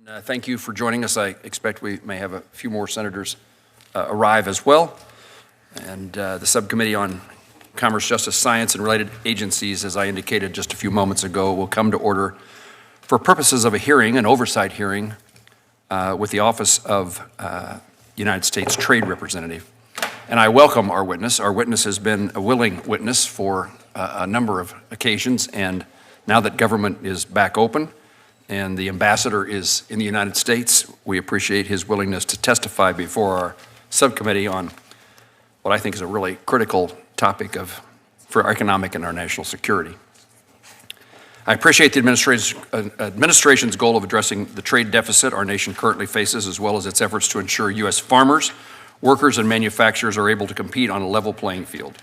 Thank you for joining us. I expect we may have a few more senators arrive as well. And the Subcommittee on Commerce, Justice, Science, and Related Agencies, as I indicated just a few moments ago, will come to order for purposes of a hearing, an oversight hearing, with the Office of United States Trade Representative. And I welcome our witness. Our witness has been a willing witness for a number of occasions, and now that government is back open and the ambassador is in the United States, we appreciate his willingness to testify before our subcommittee on what I think is a really critical topic for our economic and our national security. I appreciate the administration's goal of addressing the trade deficit our nation currently faces, as well as its efforts to ensure U.S. farmers, workers, and manufacturers are able to compete on a level playing field.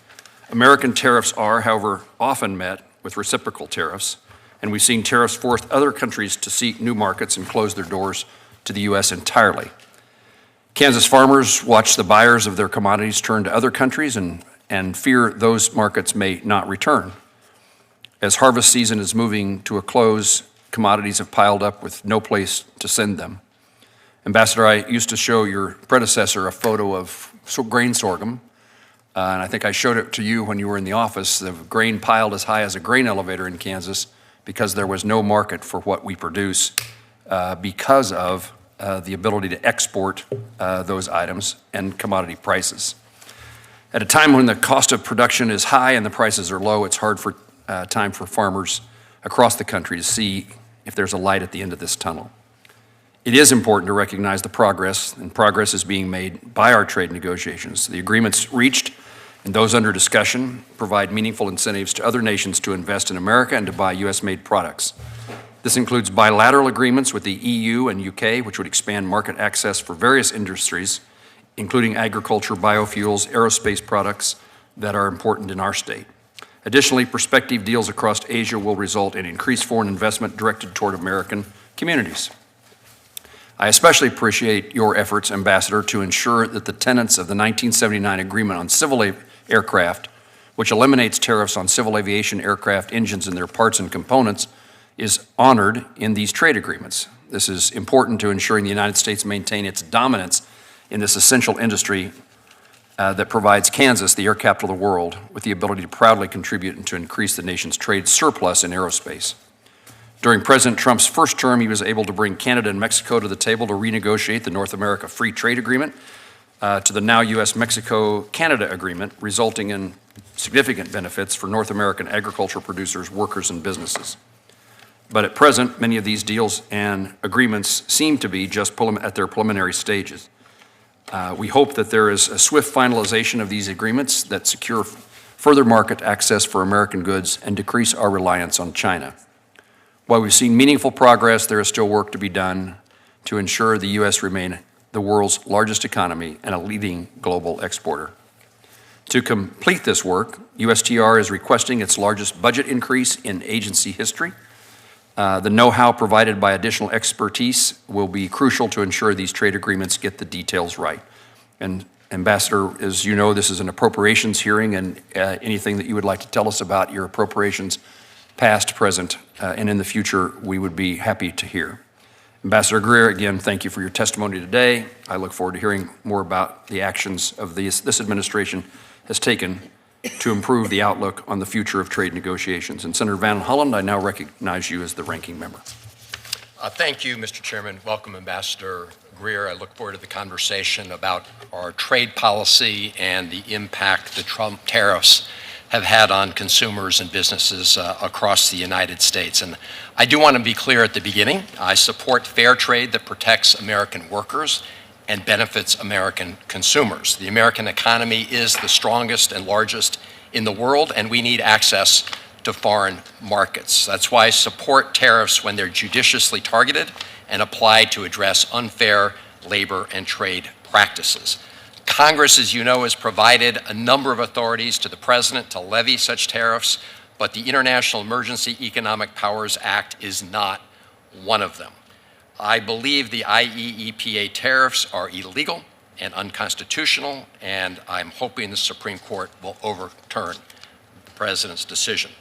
American tariffs are, however, often met with reciprocal tariffs, and we've seen tariffs force other countries to seek new markets and close their doors to the U.S. entirely. Kansas farmers watch the buyers of their commodities turn to other countries and fear those markets may not return. As harvest season is moving to a close, commodities have piled up with no place to send them. Ambassador, I used to show your predecessor a photo of grain sorghum, and I think I showed it to you when you were in the office. The grain piled as high as a grain elevator in Kansas because there was no market for what we produce because of the ability to export those items and commodity prices. At a time when the cost of production is high and the prices are low, it's hard for time for farmers across the country to see if there's a light at the end of this tunnel. It is important to recognize the progress, and progress is being made by our trade negotiations. The agreements reached and those under discussion provide meaningful incentives to other nations to invest in America and to buy U.S.-made products. This includes bilateral agreements with the EU and UK, which would expand market access for various industries, including agriculture, biofuels, aerospace products that are important in our state. Additionally, prospective deals across Asia will result in increased foreign investment directed toward American communities. I especially appreciate your efforts, Ambassador, to ensure that the tenets of the 1979 Agreement on Civil Aircraft, which eliminates tariffs on civil aviation aircraft engines and their parts and components, is honored in these trade agreements. This is important to ensuring the United States maintain its dominance in this essential industry that provides Kansas, the air capital of the world, with the ability to proudly contribute and to increase the nation's trade surplus in aerospace. During President Trump's first term, he was able to bring Canada and Mexico to the table to renegotiate the North America Free Trade Agreement to the now U.S.-Mexico-Canada Agreement, resulting in significant benefits for North American agricultural producers, workers, and businesses. But at present, many of these deals and agreements seem to be just at their preliminary stages. We hope that there is a swift finalization of these agreements that secure further market access for American goods and decrease our reliance on China. While we've seen meaningful progress, there is still work to be done to ensure the U.S. remain the world's largest economy and a leading global exporter. To complete this work, USTR is requesting its largest budget increase in agency history. The know-how provided by additional expertise will be crucial to ensure these trade agreements get the details right. And Ambassador, as you know, this is an appropriations hearing, and anything that you would like to tell us about your appropriations, past, present, and in the future, we would be happy to hear. Ambassador Greer, again, thank you for your testimony today. I look forward to hearing more about the actions of this administration has taken to improve the outlook on the future of trade negotiations. And Senator Van Hollen, I now recognize you as the ranking member. Thank you, Mr. Chairman. Welcome, Ambassador Greer. I look forward to the conversation about our trade policy and the impact the Trump tariffs have had on consumers and businesses across the United States. And I do want to be clear at the beginning. I support fair trade that protects American workers and benefits American consumers. The American economy is the strongest and largest in the world, and we need access to foreign markets. That's why I support tariffs when they're judiciously targeted and applied to address unfair labor and trade practices. Congress, as you know, has provided a number of authorities to the President to levy such tariffs, but the International Emergency Economic Powers Act is not one of them. I believe the IEEPA tariffs are illegal and unconstitutional, and I'm hoping the Supreme Court will overturn the President's decision.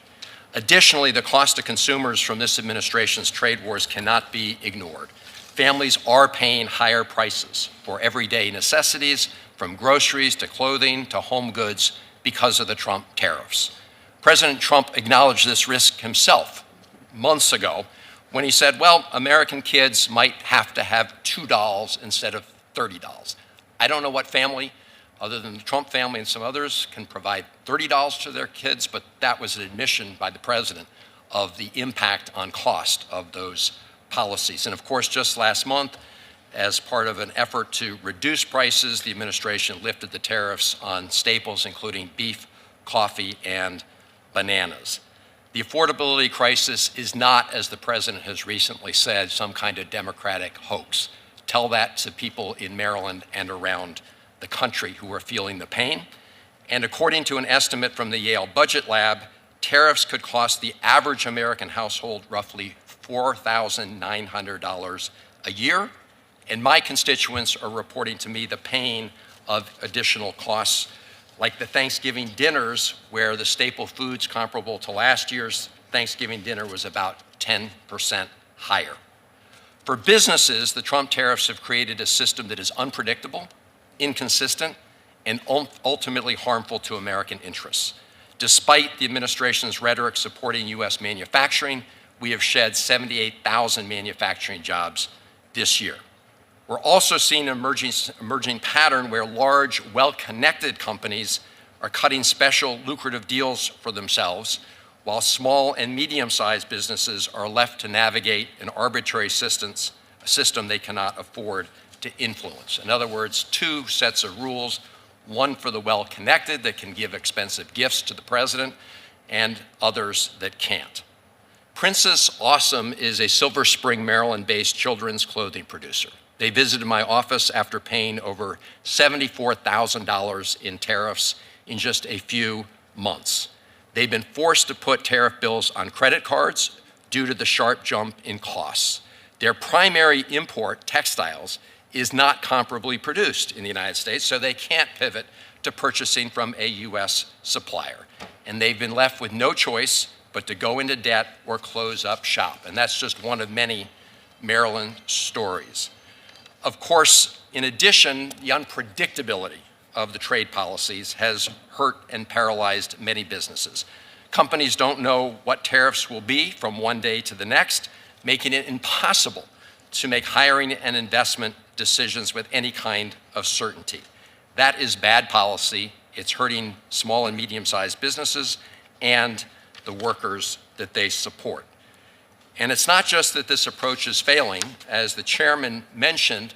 Additionally, the cost to consumers from this administration's trade wars cannot be ignored. Families are paying higher prices for everyday necessities, from groceries to clothing to home goods, because of the Trump tariffs. President Trump acknowledged this risk himself months ago when he said, well, American kids might have to have $2 instead of $30. I don't know what family, other than the Trump family and some others, can provide $30 to their kids, but that was an admission by the president of the impact on cost of those policies. And of course, just last month, as part of an effort to reduce prices, the administration lifted the tariffs on staples, including beef, coffee, and bananas. The affordability crisis is not, as the president has recently said, some kind of Democratic hoax. Tell that to people in Maryland and around the country who are feeling the pain. And according to an estimate from the Yale Budget Lab, tariffs could cost the average American household roughly $4,900 a year. And my constituents are reporting to me the pain of additional costs, like the Thanksgiving dinners, where the staple foods comparable to last year's Thanksgiving dinner was about 10% higher. For businesses, the Trump tariffs have created a system that is unpredictable, inconsistent, and ultimately harmful to American interests. Despite the administration's rhetoric supporting U.S. manufacturing, we have shed 78,000 manufacturing jobs this year. We're also seeing an emerging pattern where large, well-connected companies are cutting special lucrative deals for themselves, while small and medium-sized businesses are left to navigate an arbitrary system they cannot afford to influence. In other words, two sets of rules, one for the well-connected that can give expensive gifts to the president, and others that can't. Princess Awesome is a Silver Spring, Maryland-based children's clothing producer. They visited my office after paying over $74,000 in tariffs in just a few months. They've been forced to put tariff bills on credit cards due to the sharp jump in costs. Their primary import, textiles, is not comparably produced in the United States, so they can't pivot to purchasing from a U.S. supplier. And they've been left with no choice but to go into debt or close up shop. And that's just one of many Maryland stories. Of course, in addition, the unpredictability of the trade policies has hurt and paralyzed many businesses. Companies don't know what tariffs will be from one day to the next, making it impossible to make hiring and investment decisions with any kind of certainty. That is bad policy. It's hurting small and medium-sized businesses and the workers that they support. And it's not just that this approach is failing. As the chairman mentioned,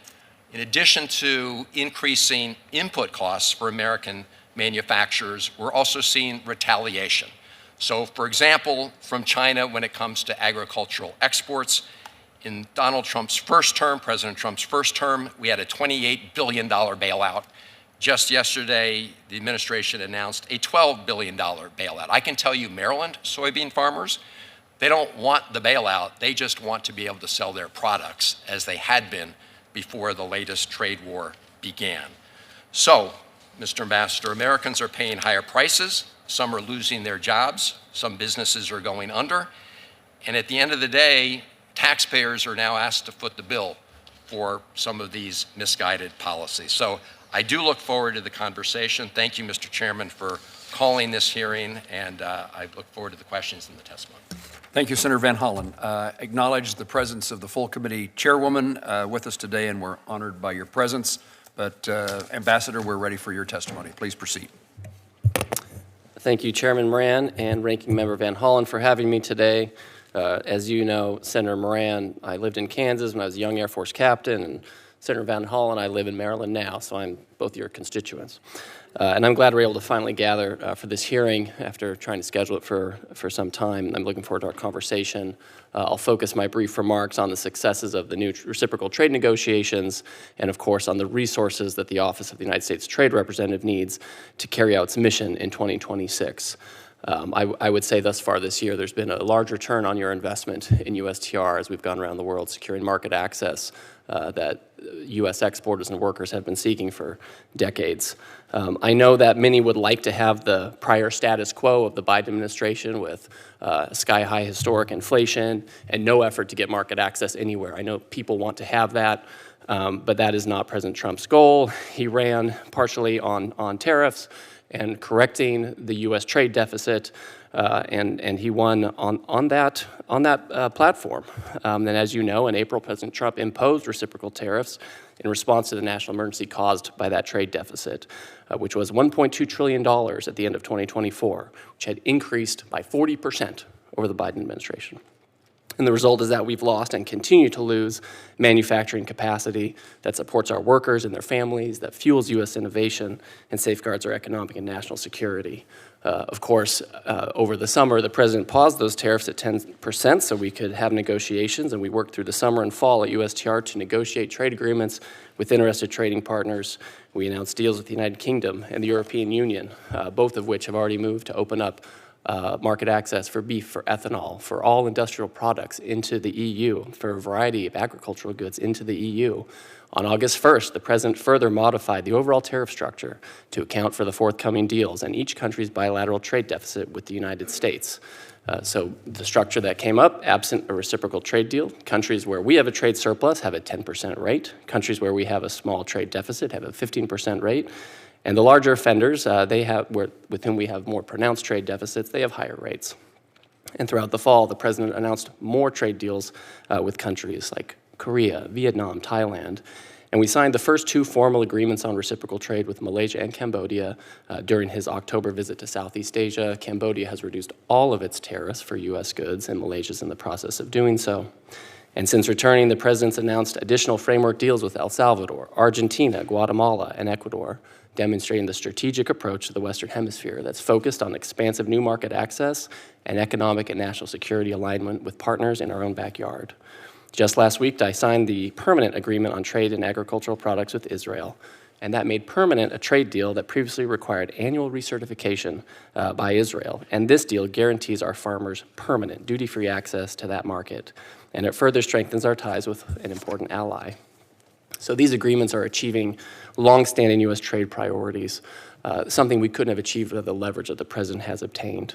in addition to increasing input costs for American manufacturers, we're also seeing retaliation. So, for example, from China, when it comes to agricultural exports, in Donald Trump's first term, President Trump's first term, we had a $28 billion bailout. Just yesterday, the administration announced a $12 billion bailout. I can tell you, Maryland soybean farmers, they don't want the bailout. They just want to be able to sell their products as they had been before the latest trade war began. So, Mr. Ambassador, Americans are paying higher prices. Some are losing their jobs. Some businesses are going under. And at the end of the day, taxpayers are now asked to foot the bill for some of these misguided policies. So I do look forward to the conversation. Thank you, Mr. Chairman, for calling this hearing, and I look forward to the questions and the testimony. Thank you, Senator Van Hollen. Acknowledge the presence of the full committee chairwoman with us today, and we're honored by your presence. But Ambassador, we're ready for your testimony. Please proceed. Thank you, Chairman Moran and Ranking Member Van Hollen, for having me today. As you know, Senator Moran, I lived in Kansas when I was a young Air Force captain, and Senator Van Hollen, I live in Maryland now, so I'm both your constituents. And I'm glad we're able to finally gather for this hearing after trying to schedule it for some time. I'm looking forward to our conversation. I'll focus my brief remarks on the successes of the new reciprocal trade negotiations and, of course, on the resources that the Office of the United States Trade Representative needs to carry out its mission in 2026. I would say thus far this year, there's been a large return on your investment in USTR as we've gone around the world securing market access that U.S. exporters and workers have been seeking for decades. I know that many would like to have the prior status quo of the Biden administration with sky-high historic inflation and no effort to get market access anywhere. I know people want to have that, but that is not President Trump's goal. He ran partially on tariffs and correcting the U.S. trade deficit, and he won on that platform. And as you know, in April, President Trump imposed reciprocal tariffs in response to the national emergency caused by that trade deficit, which was $1.2 trillion at the end of 2024, which had increased by 40% over the Biden administration. And the result is that we've lost and continue to lose manufacturing capacity that supports our workers and their families, that fuels U.S. innovation, and safeguards our economic and national security. Of course, over the summer, the president paused those tariffs at 10% so we could have negotiations, and we worked through the summer and fall at USTR to negotiate trade agreements with interested trading partners. We announced deals with the United Kingdom and the European Union, both of which have already moved to open up market access for beef, for ethanol, for all industrial products into the EU, for a variety of agricultural goods into the EU. On August 1st, the president further modified the overall tariff structure to account for the forthcoming deals and each country's bilateral trade deficit with the United States. So the structure that came up, absent a reciprocal trade deal, countries where we have a trade surplus have a 10% rate, countries where we have a small trade deficit have a 15% rate, and the larger offenders, with whom we have more pronounced trade deficits, they have higher rates. And throughout the fall, the president announced more trade deals with countries like Korea, Vietnam, Thailand. And we signed the first two formal agreements on reciprocal trade with Malaysia and Cambodia during his October visit to Southeast Asia. Cambodia has reduced all of its tariffs for U.S. goods, and Malaysia is in the process of doing so. And since returning, the president's announced additional framework deals with El Salvador, Argentina, Guatemala, and Ecuador, demonstrating the strategic approach to the Western Hemisphere that's focused on expansive new market access and economic and national security alignment with partners in our own backyard. Just last week, I signed the permanent agreement on trade in agricultural products with Israel, and that made permanent a trade deal that previously required annual recertification by Israel. And this deal guarantees our farmers permanent duty-free access to that market, and it further strengthens our ties with an important ally. So these agreements are achieving long-standing U.S. trade priorities, something we couldn't have achieved without the leverage that the president has obtained.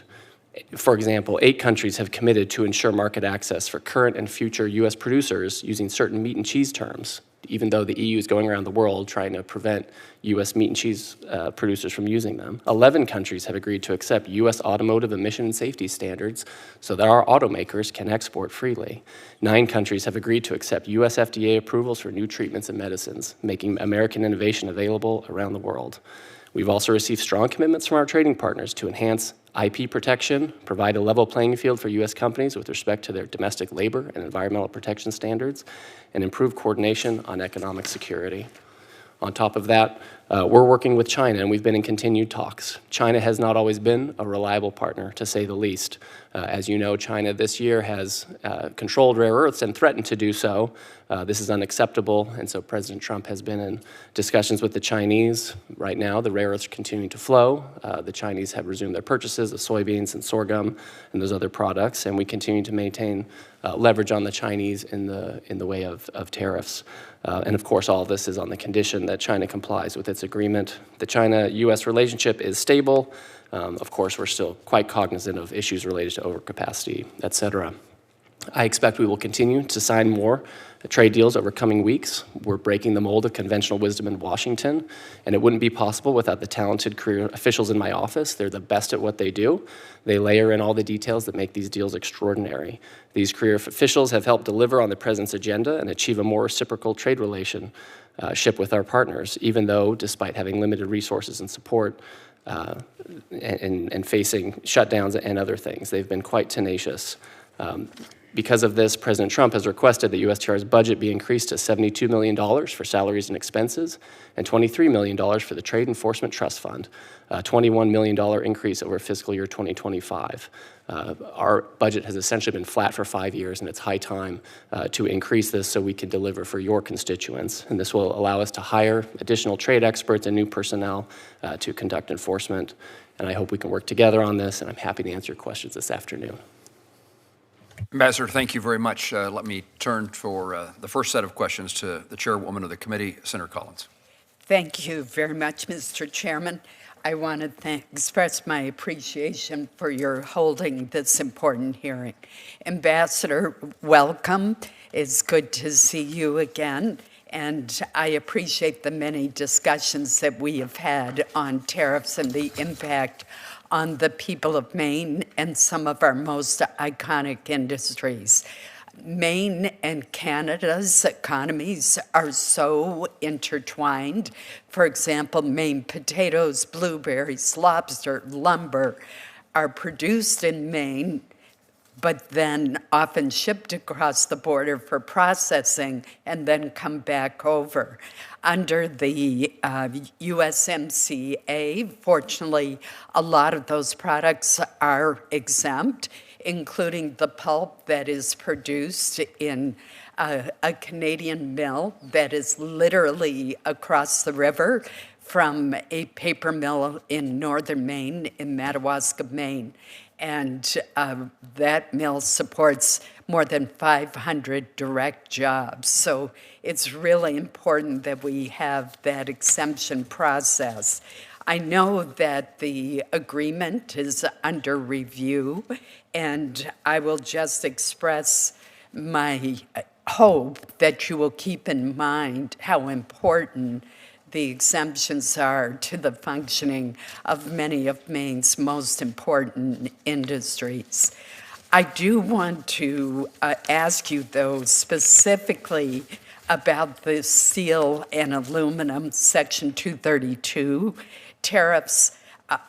For example, 8 countries have committed to ensure market access for current and future U.S. producers using certain meat and cheese terms, even though the EU is going around the world trying to prevent U.S. meat and cheese producers from using them. 11 countries have agreed to accept U.S. automotive emission and safety standards so that our automakers can export freely. 9 countries have agreed to accept U.S. FDA approvals for new treatments and medicines, making American innovation available around the world. We've also received strong commitments from our trading partners to enhance IP protection, provide a level playing field for U.S. companies with respect to their domestic labor and environmental protection standards, and improve coordination on economic security. On top of that, we're working with China, and we've been in continued talks. China has not always been a reliable partner, to say the least. As you know, China this year has controlled rare earths and threatened to do so. This is unacceptable, and so President Trump has been in discussions with the Chinese. Right now, the rare earths are continuing to flow. The Chinese have resumed their purchases of soybeans and sorghum and those other products, and we continue to maintain leverage on the Chinese in the way of tariffs. And of course, all of this is on the condition that China complies with its agreement. The China-U.S. relationship is stable. Of course, we're still quite cognizant of issues related to overcapacity, et cetera. I expect we will continue to sign more trade deals over coming weeks. We're breaking the mold of conventional wisdom in Washington, and it wouldn't be possible without the talented career officials in my office. They're the best at what they do. They layer in all the details that make these deals extraordinary. These career officials have helped deliver on the president's agenda and achieve a more reciprocal trade relationship with our partners, even though, despite having limited resources and support, and facing shutdowns and other things, they've been quite tenacious. Because of this, President Trump has requested that USTR's budget be increased to $72 million for salaries and expenses and $23 million for the Trade Enforcement Trust Fund, a $21 million increase over fiscal year 2025. Our budget has essentially been flat for 5 years, and it's high time to increase this so we can deliver for your constituents. And this will allow us to hire additional trade experts and new personnel to conduct enforcement. and I hope we can work together on this, and I'm happy to answer your questions this afternoon. Ambassador, thank you very much. Let me turn for the first set of questions to the chairwoman of the committee, Senator Collins. Thank you very much, Mr. Chairman. I want to express my appreciation for your holding this important hearing. Ambassador, welcome. It's good to see you again, and I appreciate the many discussions that we have had on tariffs and the impact on the people of Maine and some of our most iconic industries. Maine and Canada's economies are so intertwined. For example, Maine potatoes, blueberries, lobster, lumber are produced in Maine, but then often shipped across the border for processing and then come back over. Under the USMCA, fortunately, a lot of those products are exempt, including the pulp that is produced in a Canadian mill that is literally across the river from a paper mill in northern Maine, in Madawaska, Maine. And that mill supports more than 500 direct jobs. So it's really important that we have that exemption process. I know that the agreement is under review, and I will just express my hope that you will keep in mind how important the exemptions are to the functioning of many of Maine's most important industries. I do want to ask you, though, specifically about the steel and aluminum Section 232 tariffs.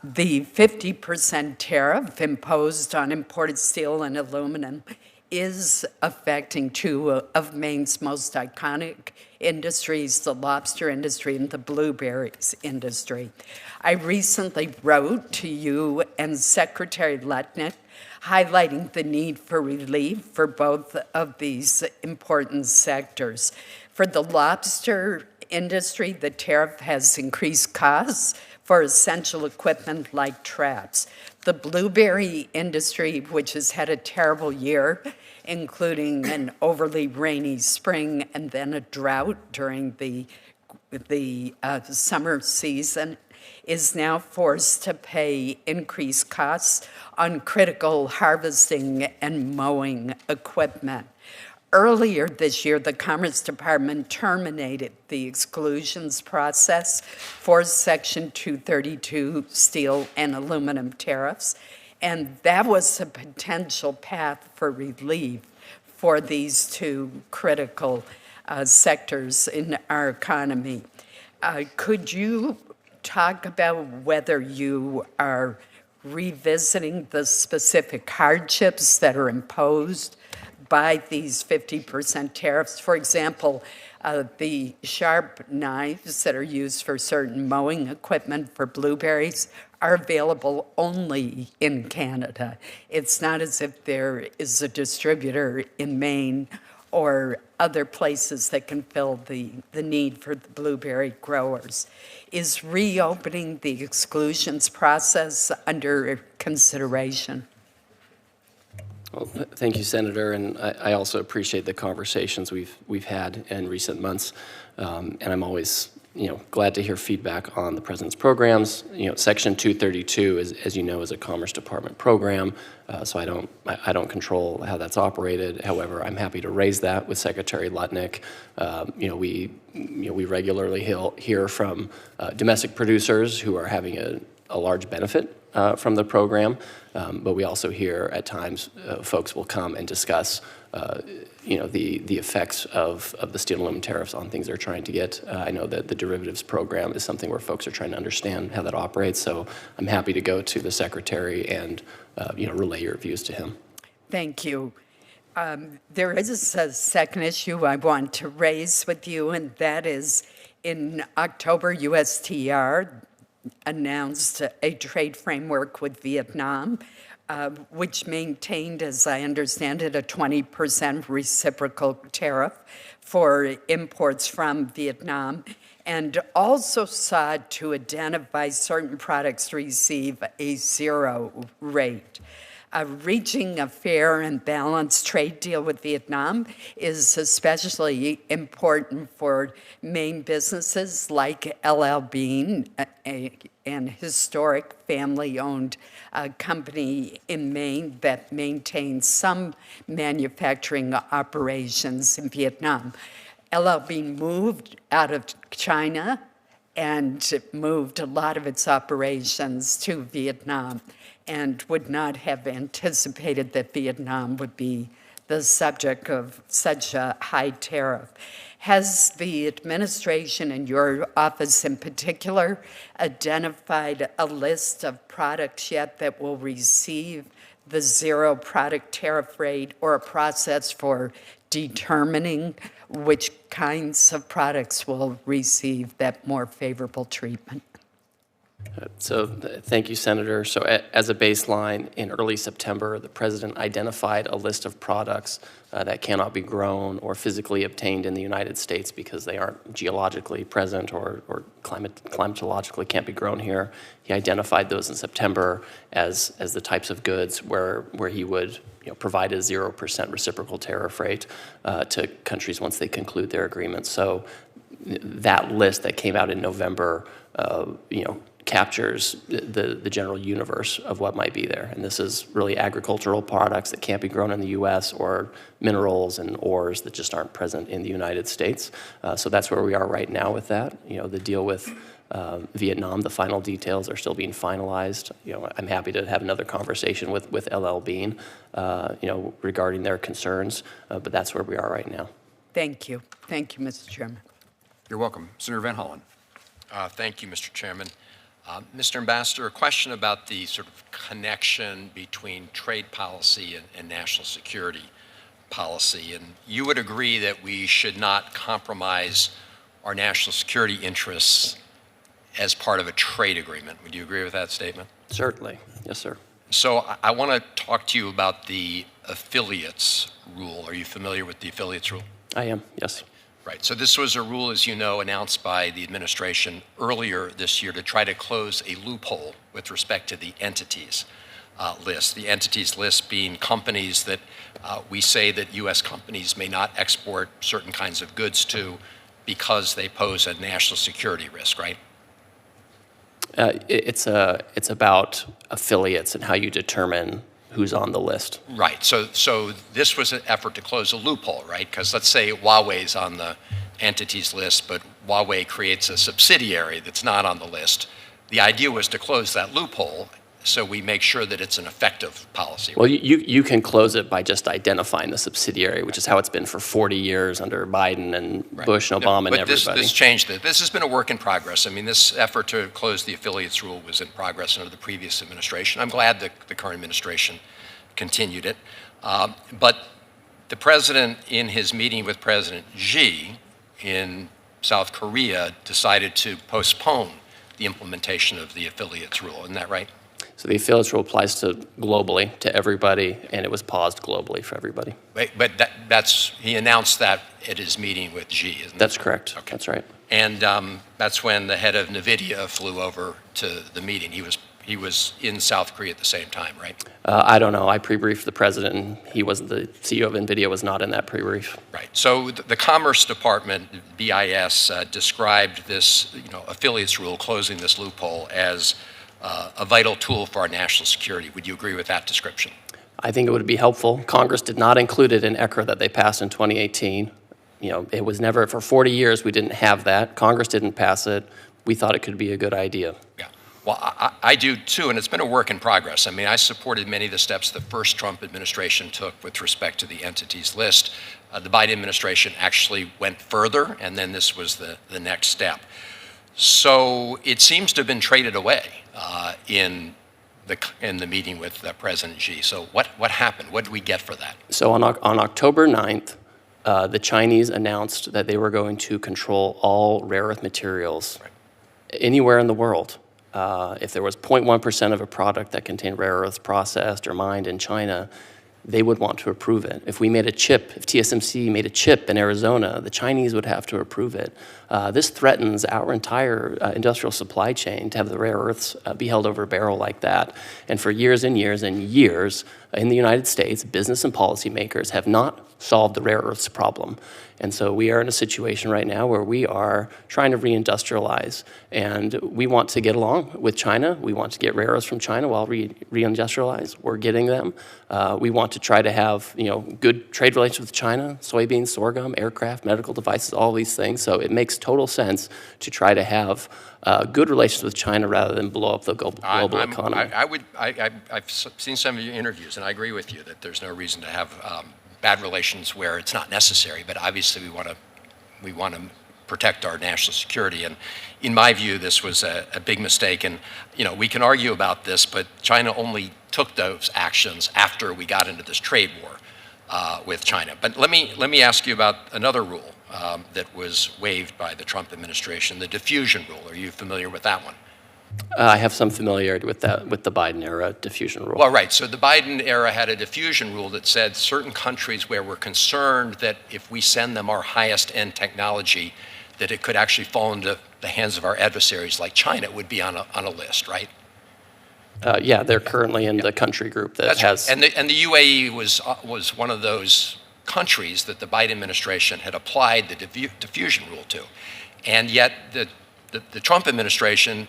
The 50% tariff imposed on imported steel and aluminum is affecting two of Maine's most iconic industries, the lobster industry and the blueberries industry. I recently wrote to you and Secretary Lutnick highlighting the need for relief for both of these important sectors. For the lobster industry, the tariff has increased costs for essential equipment like traps. The blueberry industry, which has had a terrible year, including an overly rainy spring and then a drought during the summer season, is now forced to pay increased costs on critical harvesting and mowing equipment. Earlier this year, the Commerce Department terminated the exclusions process for Section 232 steel and aluminum tariffs, and that was a potential path for relief for these two critical sectors in our economy. Could you talk about whether you are revisiting the specific hardships that are imposed by these 50% tariffs? For example, the sharp knives that are used for certain mowing equipment for blueberries are available only in Canada. It's not as if there is a distributor in Maine or other places that can fill the need for the blueberry growers. Is reopening the exclusions process under consideration? Well, thank you, Senator, and I also appreciate the conversations we've had in recent months, and I'm always glad to hear feedback on the President's programs. Section 232, as you know, is a Commerce Department program, so I don't control how that's operated. However, I'm happy to raise that with Secretary Lutnick. We regularly hear from domestic producers who are having a large benefit from the program, but we also hear at times folks will come and discuss the effects of the steel and aluminum tariffs on things they're trying to get. I know that the derivatives program is something where folks are trying to understand how that operates, so I'm happy to go to the Secretary and relay your views to him. Thank you. There is a second issue I want to raise with you, and that is in October, USTR announced a trade framework with Vietnam, which maintained, as I understand it, a 20% reciprocal tariff for imports from Vietnam, and also sought to identify certain products to receive a zero rate. Reaching a fair and balanced trade deal with Vietnam is especially important for Maine businesses like LL Bean, an historic family-owned company in Maine that maintains some manufacturing operations in Vietnam. LL Bean moved out of China and moved a lot of its operations to Vietnam, and would not have anticipated that Vietnam would be the subject of such a high tariff. Has the administration and your office in particular identified a list of products yet that will receive the zero product tariff rate, or a process for determining which kinds of products will receive that more favorable treatment? Thank you, Senator. So as a baseline, in early September, the president identified a list of products that cannot be grown or physically obtained in the United States because they aren't geologically present or climatologically can't be grown here. He identified those in September as the types of goods where he would provide a 0% reciprocal tariff rate to countries once they conclude their agreements. So that list that came out in November, captures the general universe of what might be there. And this is really agricultural products that can't be grown in the U.S. or minerals and ores that just aren't present in the United States. So that's where we are right now with that. The deal with Vietnam, the final details are still being finalized. I'm happy to have another conversation with LL Bean, regarding their concerns, but that's where we are right now. Thank you. Thank you, Mr. Chairman. You're welcome. Senator Van Hollen. Thank you, Mr. Chairman. Mr. Ambassador, a question about the sort of connection between trade policy and national security policy. And you would agree that we should not compromise our national security interests as part of a trade agreement. Would you agree with that statement? Certainly. Yes, sir. So I want to talk to you about the affiliates rule. Are you familiar with the affiliates rule? I am, yes. Right. So this was a rule, as you know, announced by the administration earlier this year to try to close a loophole with respect to the entities list. The entities list being companies that we say that U.S. companies may not export certain kinds of goods to because they pose a national security risk, right? It's about affiliates and how you determine who's on the list. Right. So this was an effort to close a loophole, right? Because let's say Huawei's on the entities list, but Huawei creates a subsidiary that's not on the list. The idea was to close that loophole so we make sure that it's an effective policy. Well, you can close it by just identifying the subsidiary, which is how it's been for 40 years under Biden and Bush and Obama and everybody. But this changed it. This has been a work in progress. I mean, this effort to close the affiliates rule was in progress under the previous administration. I'm glad that the current administration continued it. But the president, in his meeting with President Xi in South Korea, decided to postpone the implementation of the affiliates rule. Isn't that right? So the affiliates rule applies to globally, to everybody, and it was paused globally for everybody. But he announced that at his meeting with Xi, isn't it? That's correct. Okay. That's right. And that's when the head of NVIDIA flew over to the meeting. He was in South Korea at the same time, right? I don't know. I pre-briefed the president, and he wasn't. The CEO of NVIDIA was not in that pre-brief. Right. So the Commerce Department, BIS, described this, affiliates rule, closing this loophole, as a vital tool for our national security. Would you agree with that description? I think it would be helpful. Congress did not include it in ECRA that they passed in 2018. It was never, for 40 years, we didn't have that. Congress didn't pass it. We thought it could be a good idea. Yeah. Well, I do too, and it's been a work in progress. I mean, I supported many of the steps the first Trump administration took with respect to the entities list. The Biden administration actually went further, and then this was the next step. So it seems to have been traded away in the meeting with President Xi. So what happened? What did we get for that? So on October 9th, the Chinese announced that they were going to control all rare earth materials anywhere in the world. if there was 0.1% of a product that contained rare earths processed or mined in China, they would want to approve it. If we made a chip, if TSMC made a chip in Arizona, the Chinese would have to approve it. This threatens our entire industrial supply chain to have the rare earths be held over a barrel like that. And for years and years and years in the United States, business and policymakers have not solved the rare earths problem. And so we are in a situation right now where we are trying to reindustrialize, and we want to get along with China. We want to get rare earths from China while reindustrialize. We're getting them. We want to try to have good trade relations with China, soybeans, sorghum, aircraft, medical devices, all these things. So it makes total sense to try to have good relations with China rather than blow up the global economy. I've seen some of your interviews, and I agree with you that there's no reason to have bad relations where it's not necessary, but obviously we want to protect our national security. And in my view, this was a big mistake. And we can argue about this, but China only took those actions after we got into this trade war with China. But let me ask you about another rule that was waived by the Trump administration, the diffusion rule. Are you familiar with that one? I have some familiarity with that, with the Biden era diffusion rule. Well, right. So the Biden era had a diffusion rule that said certain countries where we're concerned that if we send them our highest end technology, that it could actually fall into the hands of our adversaries like China would be on a list, right? Yeah, they're currently in the country group that has. Right. And the UAE was one of those countries that the Biden administration had applied the diffusion rule to. And yet the Trump administration,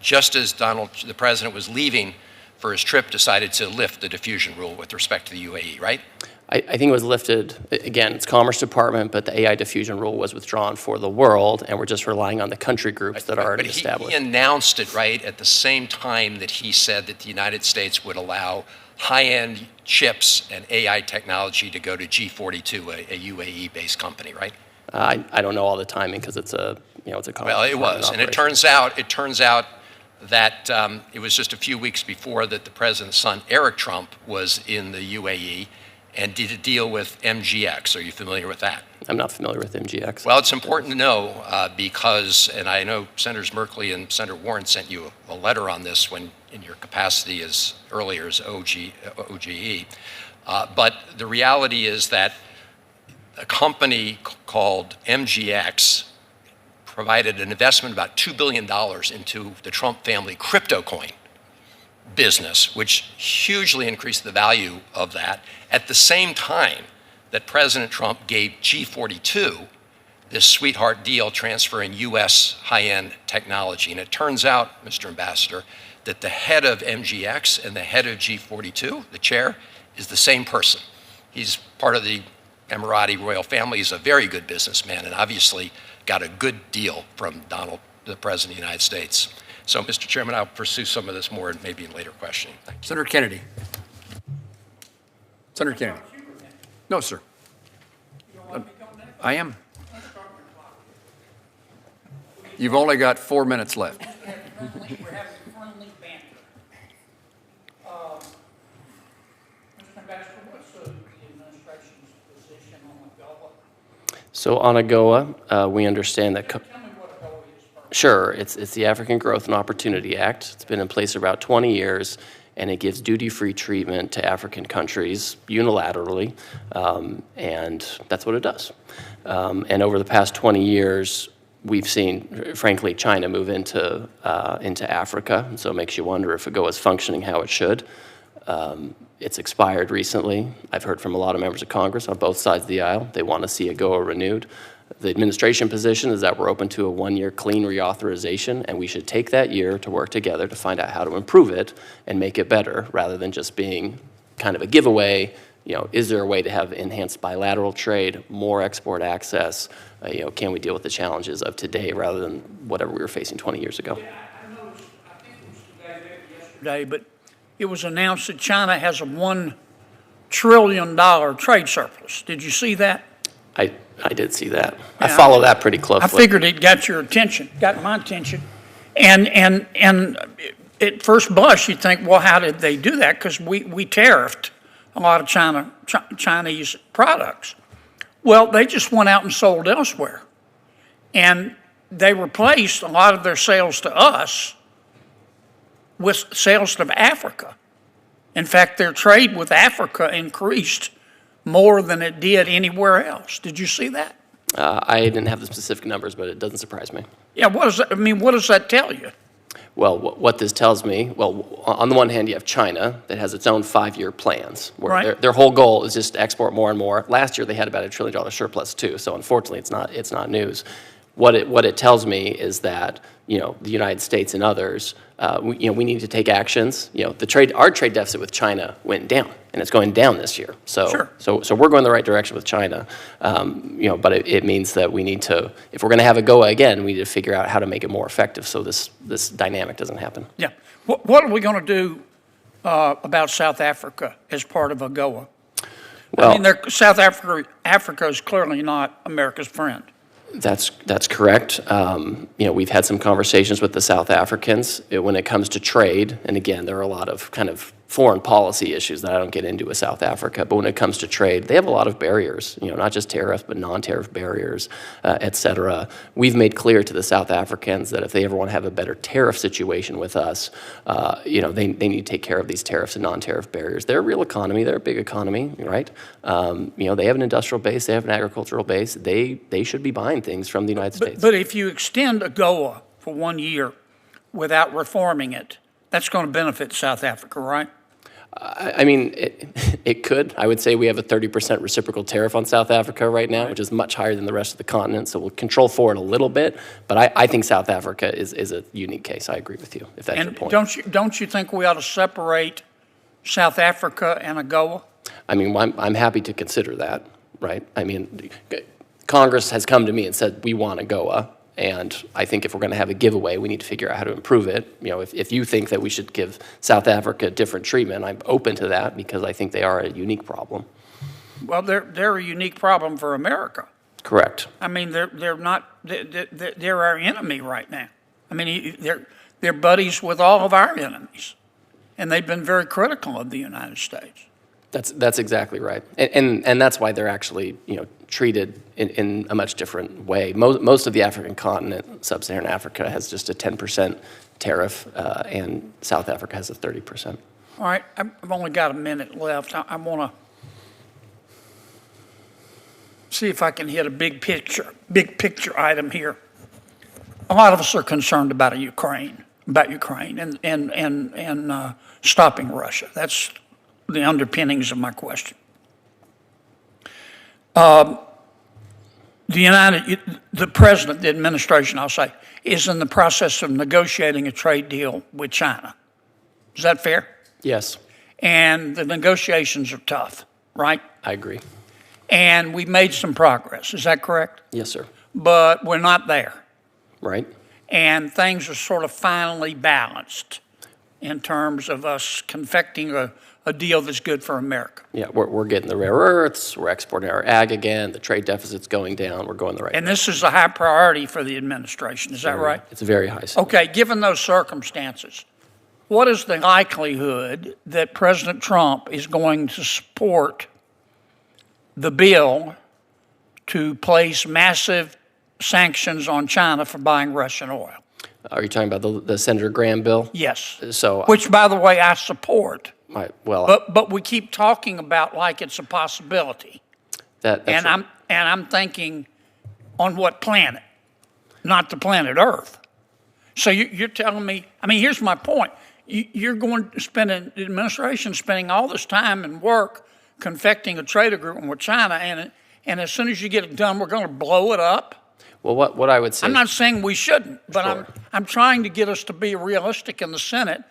just as the president was leaving for his trip, decided to lift the diffusion rule with respect to the UAE, right? I think it was lifted, again, it's Commerce Department, but the AI diffusion rule was withdrawn for the world, and we're just relying on the country groups that are already established. He announced it, right, at the same time that he said that the United States would allow high-end chips and AI technology to go to G42, a UAE-based company, right? I don't know all the timing because it's a Commerce Well, it was, and it turns out that it was just a few weeks before that the president's son, Eric Trump, was in the UAE and did a deal with MGX. Are you familiar with that? I'm not familiar with MGX. Well, it's important to know because, and I know Senators Merkley and Senator Warren sent you a letter on this when in your capacity as earlier as OGE, but the reality is that a company called MGX provided an investment of about $2 billion into the Trump family crypto coin business, which hugely increased the value of that at the same time that President Trump gave G42 this sweetheart deal transferring U.S. high-end technology. And it turns out, Mr. Ambassador, that the head of MGX and the head of G42, the chair, is the same person. He's part of the Emirati royal family. He's a very good businessman and obviously got a good deal from Donald, the President of the United States. So, Mr. Chairman, I'll pursue some of this more maybe in later questioning. Thank you. Senator Kennedy. Senator Kennedy. No, sir. I am. You've only got 4 minutes left. We're having friendly banter. Mr. Ambassador, what's the administration's position on AGOA? So on AGOA, we understand that. Tell me what AGOA is first. Sure, it's the African Growth and Opportunity Act. It's been in place for about 20 years, and it gives duty-free treatment to African countries unilaterally, and that's what it does. And over the past 20 years, we've seen, frankly, China move into Africa, and so it makes you wonder if AGOA is functioning how it should. It's expired recently. I've heard from a lot of members of Congress on both sides of the aisle. They want to see AGOA renewed. The administration position is that we're open to a one-year clean reauthorization, and we should take that year to work together to find out how to improve it and make it better, rather than just being kind of a giveaway. Is there a way to have enhanced bilateral trade, more export access? Can we deal with the challenges of today rather than whatever we were facing 20 years ago? Yeah, I noticed, I think it was yesterday, but it was announced that China has a $1 trillion trade surplus. Did you see that? I did see that. I Yeah, follow that pretty closely. I figured it got your attention, got my attention. And at first blush, you think, well, how did they do that? Because we tariffed a lot of Chinese products. Well, they just went out and sold elsewhere. And they replaced a lot of their sales to us with sales to Africa. In fact, their trade with Africa increased more than it did anywhere else. Did you see that? I didn't have the specific numbers, but it doesn't surprise me. Yeah, what does that, I mean, what does that tell you? Well, what this tells me, well, on the one hand, you have China that has its own 5-year plans, where Right. their whole goal is just to export more and more. Last year, they had about $1 trillion surplus too, so unfortunately, it's not news. What it tells me is that, the United States and others, we need to take actions. Our trade deficit with China went down, and it's going down this year. Sure. So we're going the right direction with China. But it means that we need to, if we're going to have a GOA again, we need to figure out how to make it more effective so this dynamic doesn't happen. Yeah. What are we going to do about South Africa as part of AGOA? Well, I mean, South Africa is clearly not America's friend. That's correct. We've had some conversations with the South Africans when it comes to trade, and again, there are a lot of kind of foreign policy issues that I don't get into with South Africa, but when it comes to trade, they have a lot of barriers, not just tariffs, but non-tariff barriers, et cetera. We've made clear to the South Africans that if they ever want to have a better tariff situation with us, they need to take care of these tariffs and non-tariff barriers. They're a real economy, they're a big economy, right? They have an industrial base, they have an agricultural base, they should be buying things from the United States. But if you extend AGOA for 1 year without reforming it, that's going to benefit South Africa, right? I mean, it could. I would say we have a 30% reciprocal tariff on South Africa right now, which is much higher than the rest of the continent, so we'll control for it a little bit. But I think South Africa is a unique case. I agree with you, if that's your And point. don't you think we ought to separate South Africa and AGOA? I mean, I'm happy to consider that, right? I mean, Congress has come to me and said, we want AGOA. And I think if we're going to have a giveaway, we need to figure out how to improve it. If you think that we should give South Africa different treatment, I'm open to that because I think they are a unique problem. Well, they're a unique problem for America. Correct. I mean, they're our enemy right now. I mean, they're buddies with all of our enemies, and they've been very critical of the United States. That's exactly right, and that's why they're actually treated in a much different way. Most of the African continent, sub-Saharan Africa, has just a 10% tariff, and South Africa has a 30%. All right, I've only got a minute left. I want to see if I can hit a big picture item here. A lot of us are concerned about Ukraine and stopping Russia. That's the underpinnings of my question. The president, the administration, I'll say, is in the process of negotiating a trade deal with China. Is that fair? Yes, And the negotiations are tough, right? I agree. And we've made some progress. Is that correct? Yes, sir. But we're not there. Right? And things are sort of finally balanced in terms of us confecting a deal that's good for America. Yeah, we're getting the rare earths, we're exporting our ag again, the trade deficit's going down, we're going the right And this is a high priority for the administration. Is that right? It's very high. Okay, given those circumstances, what is the likelihood that President Trump is going to support the bill to place massive sanctions on China for buying Russian oil? Are you talking about the Senator Graham bill? Yes. So, Which, by the way, I support. well, But we keep talking about like it's a possibility. that's I'm thinking on what planet? Not the planet Earth. So you're telling me, I mean, here's my point. You're going to spend, the administration spending all this time and work confecting a trade agreement with China, and as soon as you get it done, we're going to blow it up. well, what I would say. I'm not saying we shouldn't, but Sure. I'm trying to get us to be realistic in the Senate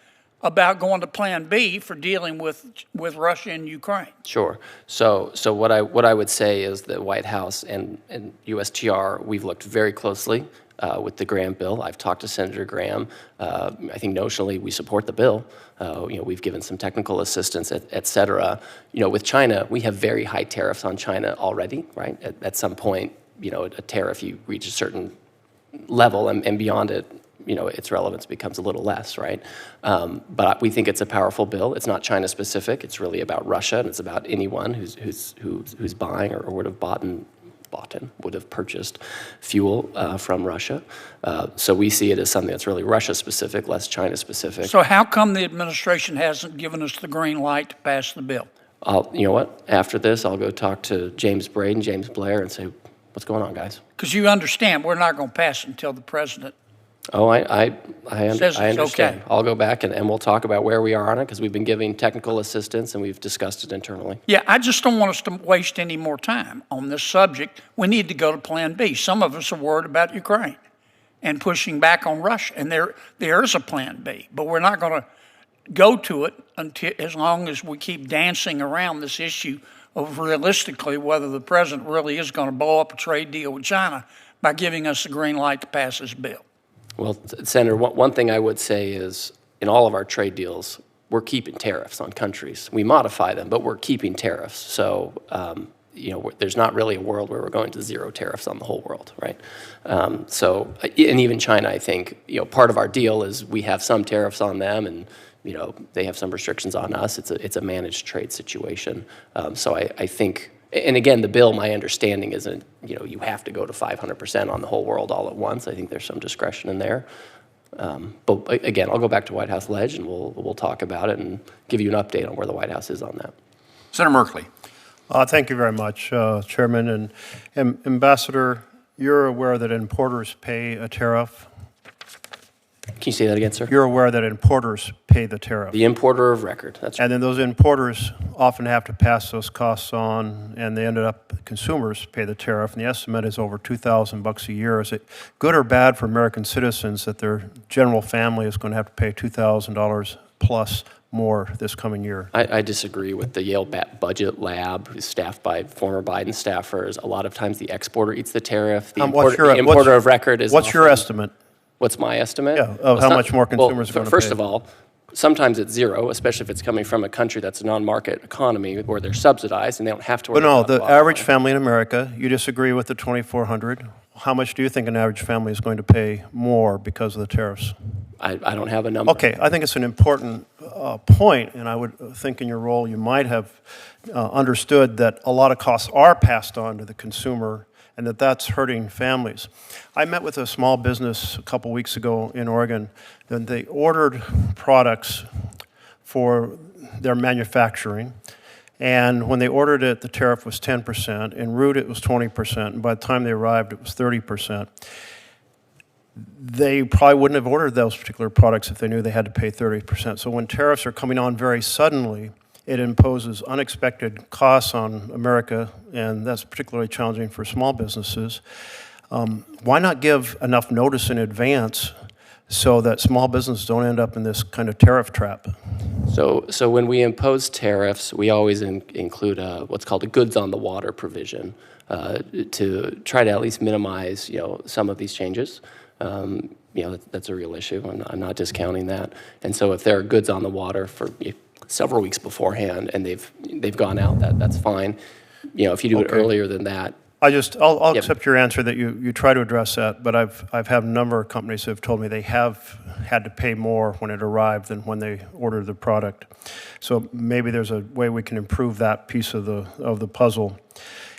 about going to Plan B for dealing with Russia and Ukraine. Sure. So what I would say is the White House and USTR, we've looked very closely with the Graham bill. I've talked to Senator Graham. I think notionally we support the bill. We've given some technical assistance, et cetera. With China, we have very high tariffs on China already, right? At some point, a tariff, you reach a certain level, and beyond it, its relevance becomes a little less, right? But we think it's a powerful bill. It's not China specific. It's really about Russia, and it's about anyone who's buying or would have bought bought in, would have purchased fuel from Russia. So we see it as something that's really Russia-specific, less China-specific. So how come the administration hasn't given us the green light to pass the bill? You know what? After this, I'll go talk to James Braden, James Blair, and say, what's going on, guys? Because you understand, we're not going to pass it until the president. Oh, I Says it's understand. okay. I'll go back and we'll talk about where we are on it, because we've been giving technical assistance and we've discussed it internally. Yeah, I just don't want us to waste any more time on this subject. We need to go to Plan B. Some of us are worried about Ukraine and pushing back on Russia, and there is a Plan B, but we're not going to go to it until, as long as we keep dancing around this issue of realistically whether the president really is going to blow up a trade deal with China by giving us the green light to pass this bill. Well, Senator, one thing I would say is in all of our trade deals, we're keeping tariffs on countries. We modify them, but we're keeping tariffs. So, there's not really a world where we're going to zero tariffs on the whole world, right? And even China, I think, part of our deal is we have some tariffs on them, and they have some restrictions on us. It's a managed trade situation. So I think, and again, the bill, my understanding isn't, you have to go to 500% on the whole world all at once. I think there's some discretion in there. But again, I'll go back to White House Ledge and we'll talk about it and give you an update on where the White House is on that. Senator Merkley. Thank you very much, Chairman. And Ambassador, you're aware that importers pay a tariff? Can you say that again, sir? You're aware that importers pay the tariff? The importer of record, that's right. And then those importers often have to pass those costs on, and they ended up, consumers pay the tariff, and the estimate is over $2,000 a year. Is it good or bad for American citizens that their general family is going to have to pay $2,000 plus more this coming year? I disagree with the Yale Budget Lab, who's staffed by former Biden staffers. A lot of times the exporter eats the tariff. The importer of record is What's your estimate? What's my estimate? Yeah, of how much more consumers are going to pay. First of all, sometimes it's zero, especially if it's coming from a country that's a non-market economy where they're subsidized and they don't have to worry But no, about the bottom average line. family in America, you disagree with the $2,400. How much do you think an average family is going to pay more because of the tariffs? I don't have a number. Okay, I think it's an important point, and I would think in your role you might have understood that a lot of costs are passed on to the consumer and that that's hurting families. I met with a small business a couple weeks ago in Oregon, and they ordered products for their manufacturing, and when they ordered it, the tariff was 10%, en route it was 20%, and by the time they arrived, it was 30%. They probably wouldn't have ordered those particular products if they knew they had to pay 30%. So when tariffs are coming on very suddenly, it imposes unexpected costs on America, and that's particularly challenging for small businesses. Why not give enough notice in advance so that small businesses don't end up in this kind of tariff trap? So when we impose tariffs, we always include what's called a goods on the water provision to try to at least minimize, some of these changes. That's a real issue. I'm not discounting that. And so if there are goods on the water for several weeks beforehand and they've gone out, that's fine. If you do it earlier than that. I'll accept your answer that you try to address that, but I've had a number of companies who have told me they have had to pay more when it arrived than when they ordered the product. So maybe there's a way we can improve that piece of the puzzle.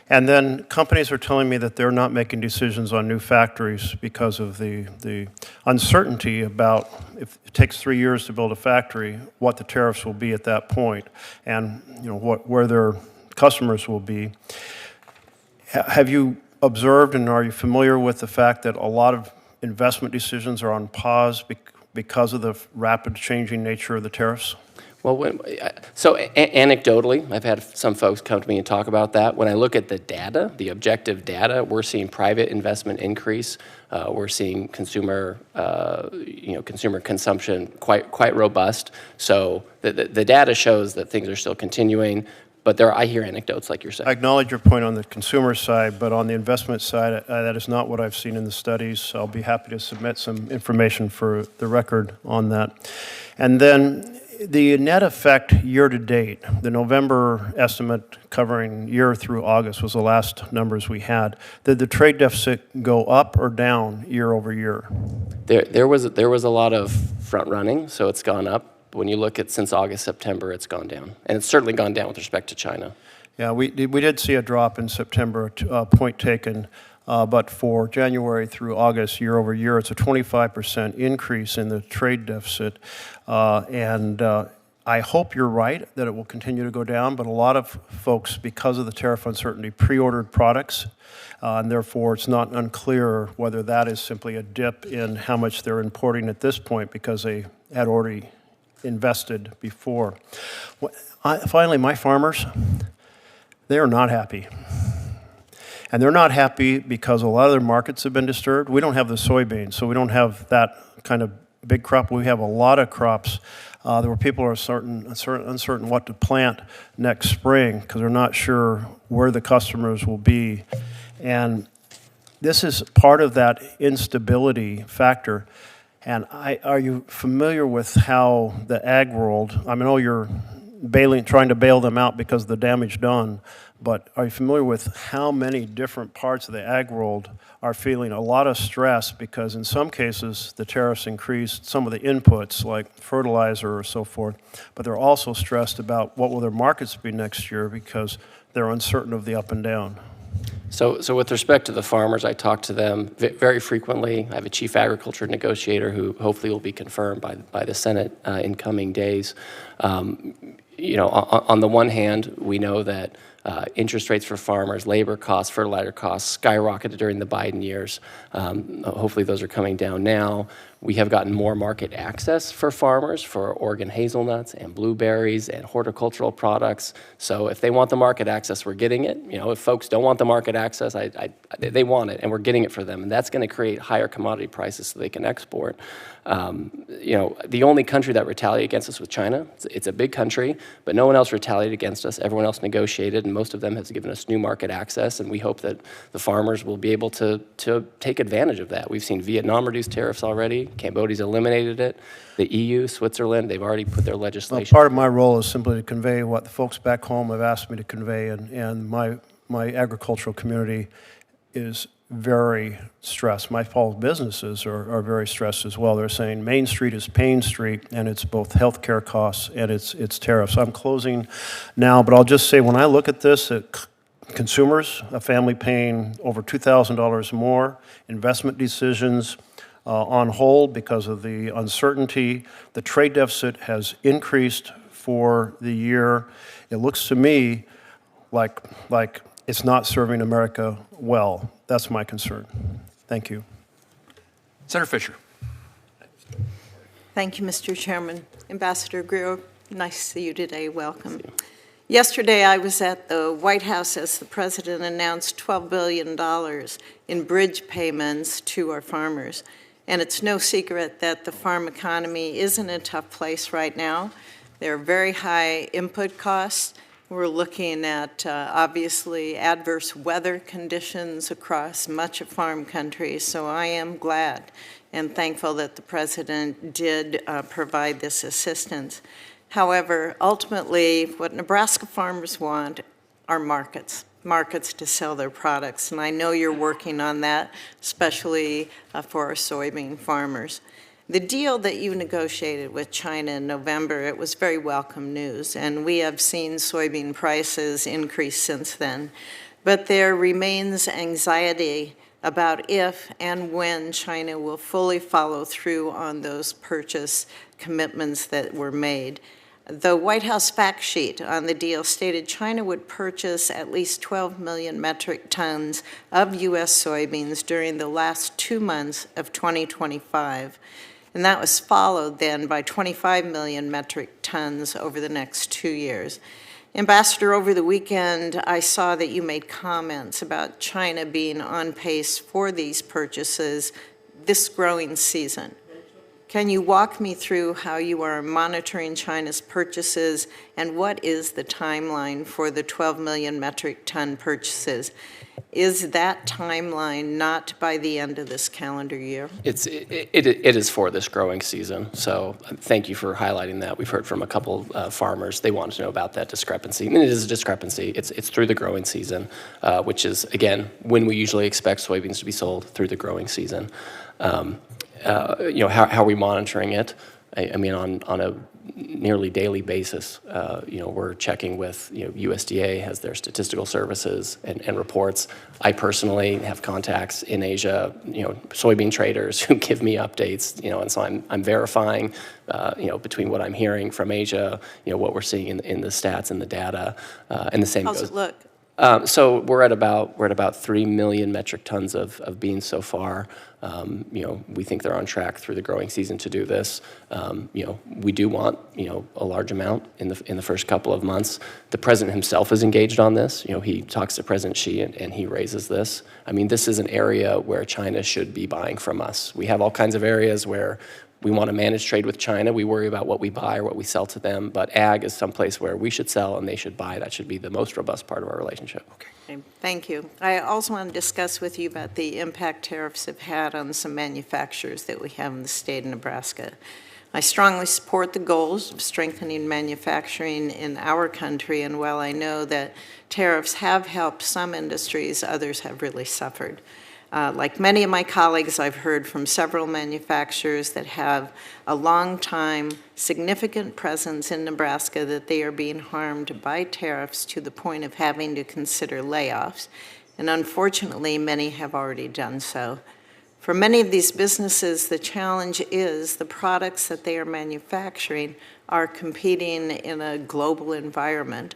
And then companies are telling me that they're not making decisions on new factories because of the uncertainty about if it takes 3 years to build a factory, what the tariffs will be at that point, and where their customers will be. Have you observed and are you familiar with the fact that a lot of investment decisions are on pause because of the rapid changing nature of the tariffs? Well, anecdotally, I've had some folks come to me and talk about that. When I look at the data, the objective data, we're seeing private investment increase. We're seeing consumer consumption quite robust. So the data shows that things are still continuing. But I hear anecdotes like you're saying. I acknowledge your point on the consumer side, but on the investment side, that is not what I've seen in the studies. I'll be happy to submit some information for the record on that. And then the net effect year to date, the November estimate covering year through August was the last numbers we had. Did the trade deficit go up or down year over year? There was a lot of front running, so it's gone up. When you look at since August, September, it's gone down. And it's certainly gone down with respect to China. Yeah, we did see a drop in September, point taken, but for January through August, year over year, it's a 25% increase in the trade deficit, and I hope you're right that it will continue to go down, but a lot of folks, because of the tariff uncertainty, pre-ordered products, and therefore it's not unclear whether that is simply a dip in how much they're importing at this point because they had already invested before. Finally, my farmers, they are not happy. And they're not happy because a lot of their markets have been disturbed. We don't have the soybeans, so we don't have that kind of big crop. We have a lot of crops where people are uncertain what to plant next spring because they're not sure where the customers will be. And this is part of that instability factor. And are you familiar with how the ag world, I know you're trying to bail them out because of the damage done, but are you familiar with how many different parts of the ag world are feeling a lot of stress because in some cases the tariffs increased some of the inputs like fertilizer or so forth, but they're also stressed about what will their markets be next year because they're uncertain of the up and down. So with respect to the farmers, I talk to them very frequently. I have a chief agriculture negotiator who hopefully will be confirmed by the Senate in coming days. You know, on the one hand, we know that interest rates for farmers, labor costs, fertilizer costs skyrocketed during the Biden years. Hopefully those are coming down now. We have gotten more market access for farmers for Oregon hazelnuts and blueberries and horticultural products. So if they want the market access, we're getting it. You know, if folks don't want the market access, they want it, and we're getting it for them. And that's going to create higher commodity prices so they can export. You know, the only country that retaliated against us was China. It's a big country, but no one else retaliated against us. Everyone else negotiated, and most of them has given us new market access, and we hope that the farmers will be able to take advantage of that. We've seen Vietnam reduce tariffs already. Cambodia's eliminated it. The EU, Switzerland, they've already put their legislation. Well, part of my role is simply to convey what the folks back home have asked me to convey, and my agricultural community is very stressed. My small businesses are very stressed as well. They're saying Main Street is Pain Street, and it's both healthcare costs and it's tariffs. I'm closing now, but I'll just say when I look at this, consumers, a family paying over $2,000 more, investment decisions on hold because of the uncertainty. The trade deficit has increased for the year. It looks to me like it's not serving America well. That's my concern. Thank you. Senator Fisher. Thank you, Mr. Chairman. Ambassador Greer, nice to see you today. Welcome. Yesterday, I was at the White House as the President announced $12 billion in bridge payments to our farmers. And it's no secret that the farm economy is in a tough place right now. There are very high input costs. We're looking at, obviously, adverse weather conditions across much of farm country. So I am glad and thankful that the President did provide this assistance. However, ultimately, what Nebraska farmers want are markets to sell their products. And I know you're working on that, especially for our soybean farmers. The deal that you negotiated with China in November, it was very welcome news, and we have seen soybean prices increase since then. But there remains anxiety about if and when China will fully follow through on those purchase commitments that were made. The White House fact sheet on the deal stated China would purchase at least 12 million metric tons of U.S. soybeans during the last 2 months of 2025. And that was followed then by 25 million metric tons over the next 2 years. Ambassador, over the weekend, I saw that you made comments about China being on pace for these purchases this growing season. Can you walk me through how you are monitoring China's purchases and what is the timeline for the 12 million metric ton purchases? Is that timeline not by the end of this calendar year? It is for this growing season, so thank you for highlighting that. We've heard from a couple farmers. They wanted to know about that discrepancy, and it is a discrepancy. It's through the growing season, which is, again, when we usually expect soybeans to be sold through the growing season. You know, how are we monitoring it? I mean, on a nearly daily basis, we're checking with, USDA has their statistical services and reports. I personally have contacts in Asia, soybean traders who give me updates, and so I'm verifying, between what I'm hearing from Asia, what we're seeing in the stats and the data, and the same How's goes. it look? So we're at about 3 million metric tons of beans so far. We think they're on track through the growing season to do this. We do want a large amount in the first couple of months. The president himself is engaged on this. He talks to President Xi and he raises this. I mean, this is an area where China should be buying from us. We have all kinds of areas where we want to manage trade with China. We worry about what we buy or what we sell to them, but ag is someplace where we should sell and they should buy. That should be the most robust part of our relationship. Okay, thank you. I also want to discuss with you about the impact tariffs have had on some manufacturers that we have in the state of Nebraska. I strongly support the goals of strengthening manufacturing in our country, and while I know that tariffs have helped some industries, others have really suffered. Like many of my colleagues, I've heard from several manufacturers that have a long time, significant presence in Nebraska that they are being harmed by tariffs to the point of having to consider layoffs. And unfortunately, many have already done so. For many of these businesses, the challenge is the products that they are manufacturing are competing in a global environment.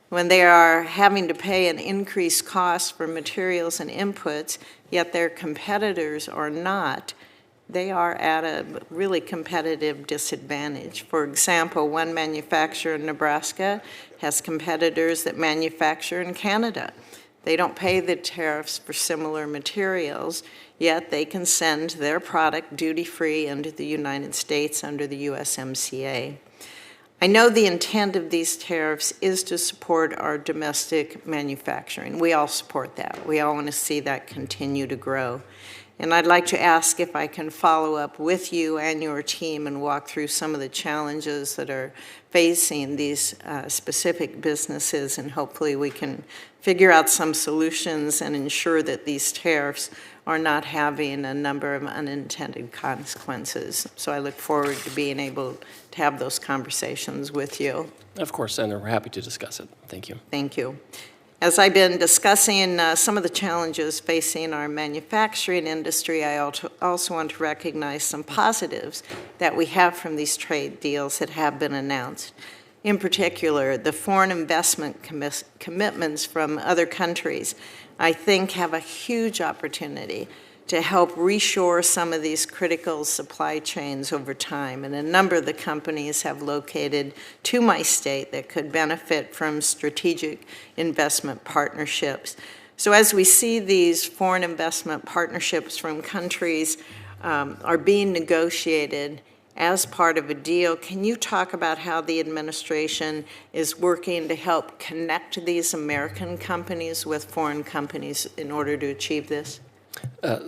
When they are having to pay an increased cost for materials and inputs, yet their competitors are not, they are at a really competitive disadvantage. For example, one manufacturer in Nebraska has competitors that manufacture in Canada. They don't pay the tariffs for similar materials, yet they can send their product duty-free into the United States under the USMCA. I know the intent of these tariffs is to support our domestic manufacturing. We all support that. We all want to see that continue to grow. And I'd like to ask if I can follow up with you and your team and walk through some of the challenges that are facing these specific businesses, and hopefully we can figure out some solutions and ensure that these tariffs are not having a number of unintended consequences. So I look forward to being able to have those conversations with you. Of course, Senator, we're happy to discuss it. Thank you. Thank you. As I've been discussing some of the challenges facing our manufacturing industry, I also want to recognize some positives that we have from these trade deals that have been announced. In particular, the foreign investment commitments from other countries, I think, have a huge opportunity to help reshore some of these critical supply chains over time. And a number of the companies have located to my state that could benefit from strategic investment partnerships. So as we see these foreign investment partnerships from countries are being negotiated as part of a deal, can you talk about how the administration is working to help connect these American companies with foreign companies in order to achieve this?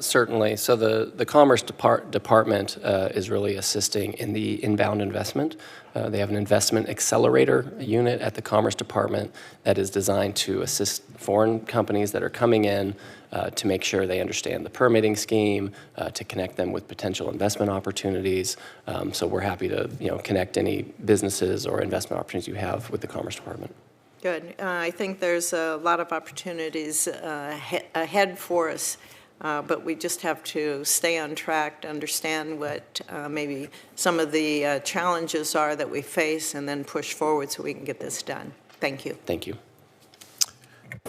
Certainly. So the Commerce Department is really assisting in the inbound investment. They have an investment accelerator unit at the Commerce Department that is designed to assist foreign companies that are coming in to make sure they understand the permitting scheme, to connect them with potential investment opportunities. So we're happy to connect any businesses or investment opportunities you have with the Commerce Department. Good. I think there's a lot of opportunities ahead for us. But we just have to stay on track to understand what maybe some of the challenges are that we face, and then push forward so we can get this done. Thank you. Thank you.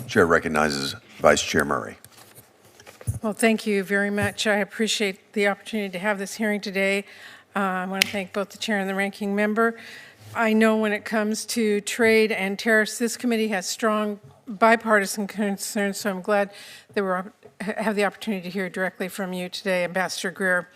Chair recognizes Vice Chair Murray. Well, thank you very much. I appreciate the opportunity to have this hearing today. I want to thank both the chair and the ranking member. I know when it comes to trade and tariffs, this committee has strong bipartisan concerns, so I'm glad that we have the opportunity to hear directly from you today, Ambassador Greer.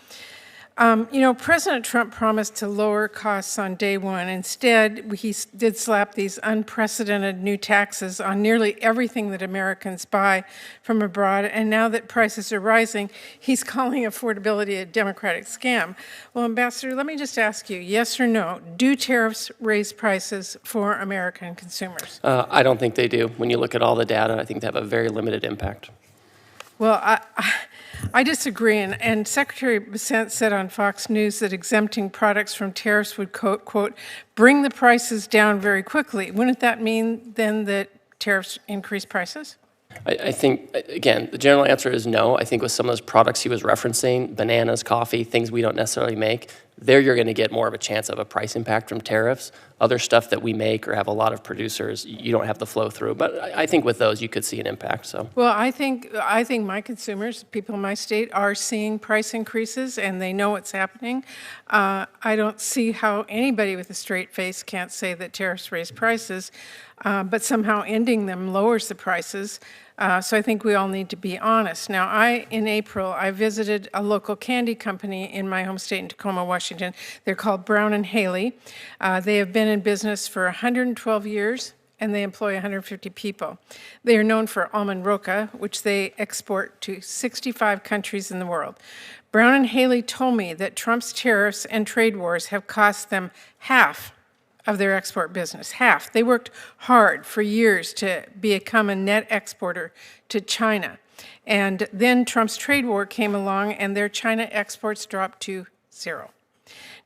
President Trump promised to lower costs on day one. Instead, he did slap these unprecedented new taxes on nearly everything that Americans buy from abroad. And now that prices are rising, he's calling affordability a Democratic scam. Well, Ambassador, let me just ask you, yes or no, do tariffs raise prices for American consumers? I don't think they do. When you look at all the data, I think they have a very limited impact. Well, I disagree, and Secretary Bessent said on Fox News that exempting products from tariffs would, quote, bring the prices down very quickly. Wouldn't that mean then that tariffs increase prices? I think, again, the general answer is no. I think with some of those products he was referencing, bananas, coffee, things we don't necessarily make, there you're going to get more of a chance of a price impact from tariffs. Other stuff that we make or have a lot of producers, you don't have the flow through. But I think with those, you could see an impact. So. Well, I think my consumers, people in my state, are seeing price increases, and they know what's happening. I don't see how anybody with a straight face can't say that tariffs raise prices, but somehow ending them lowers the prices. So I think we all need to be honest. Now, in April, I visited a local candy company in my home state in Tacoma, Washington. They're called Brown and Haley. They have been in business for 112 years, and they employ 150 people. They are known for almond roca, which they export to 65 countries in the world. Brown and Haley told me that Trump's tariffs and trade wars have cost them half of their export business, half. They worked hard for years to become a net exporter to China. And then Trump's trade war came along and their China exports dropped to zero.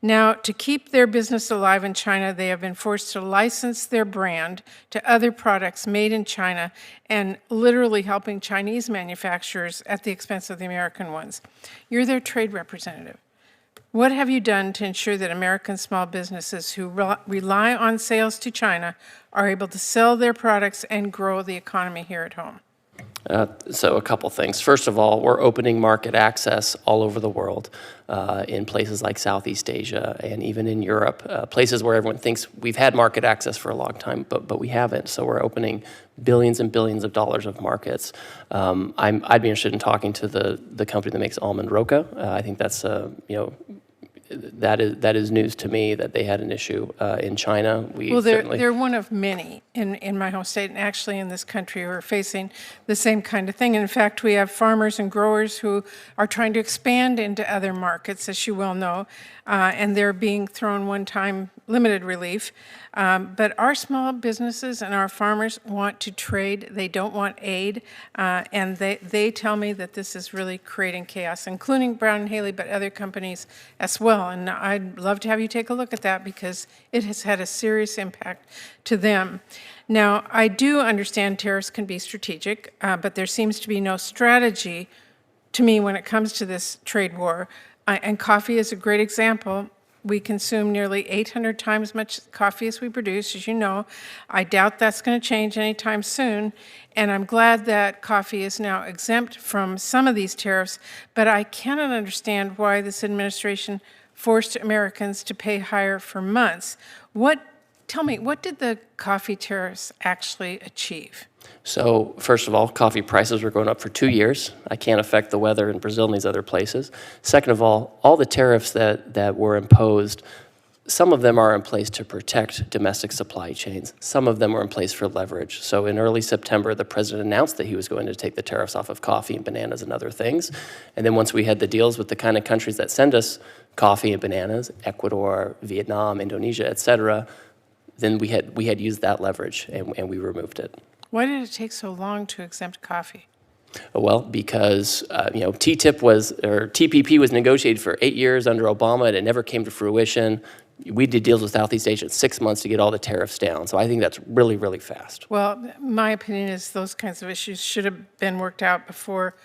Now, to keep their business alive in China, they have been forced to license their brand to other products made in China and literally helping Chinese manufacturers at the expense of the American ones. You're their trade representative. What have you done to ensure that American small businesses who rely on sales to China are able to sell their products and grow the economy here at home? So a couple things. First of all, we're opening market access all over the world in places like Southeast Asia and even in Europe, places where everyone thinks we've had market access for a long time, but we haven't. So we're opening billions and billions of dollars of markets. I'd be interested in talking to the company that makes almond roca. I think that's that is news to me that they had an issue in China. Well, they're one of many in my home state and actually in this country who are facing the same kind of thing. And in fact, we have farmers and growers who are trying to expand into other markets, as you well know, and they're being thrown one-time limited relief. But our small businesses and our farmers want to trade. They don't want aid. And they tell me that this is really creating chaos, including Brown and Haley, but other companies as well. And I'd love to have you take a look at that because it has had a serious impact to them. Now, I do understand tariffs can be strategic, but there seems to be no strategy to me when it comes to this trade war. And coffee is a great example. We consume nearly 800 times as much coffee as we produce, as you know. I doubt that's going to change anytime soon. And I'm glad that coffee is now exempt from some of these tariffs, but I cannot understand why this administration forced Americans to pay higher for months. Tell me, what did the coffee tariffs actually achieve? So, first of all, coffee prices were going up for 2 years. I can't affect the weather in Brazil and these other places. Second of all the tariffs that were imposed, some of them are in place to protect domestic supply chains. Some of them were in place for leverage. So in early September, the president announced that he was going to take the tariffs off of coffee and bananas and other things. And then once we had the deals with the kind of countries that send us coffee and bananas, Ecuador, Vietnam, Indonesia, et cetera, then we had used that leverage and we removed it. Why did it take so long to exempt coffee? Well, because TPP was negotiated for 8 years under Obama, and it never came to fruition. We did deals with Southeast Asia in 6 months to get all the tariffs down. So I think that's really, really fast. Well, my opinion is those kinds of issues should have been worked out before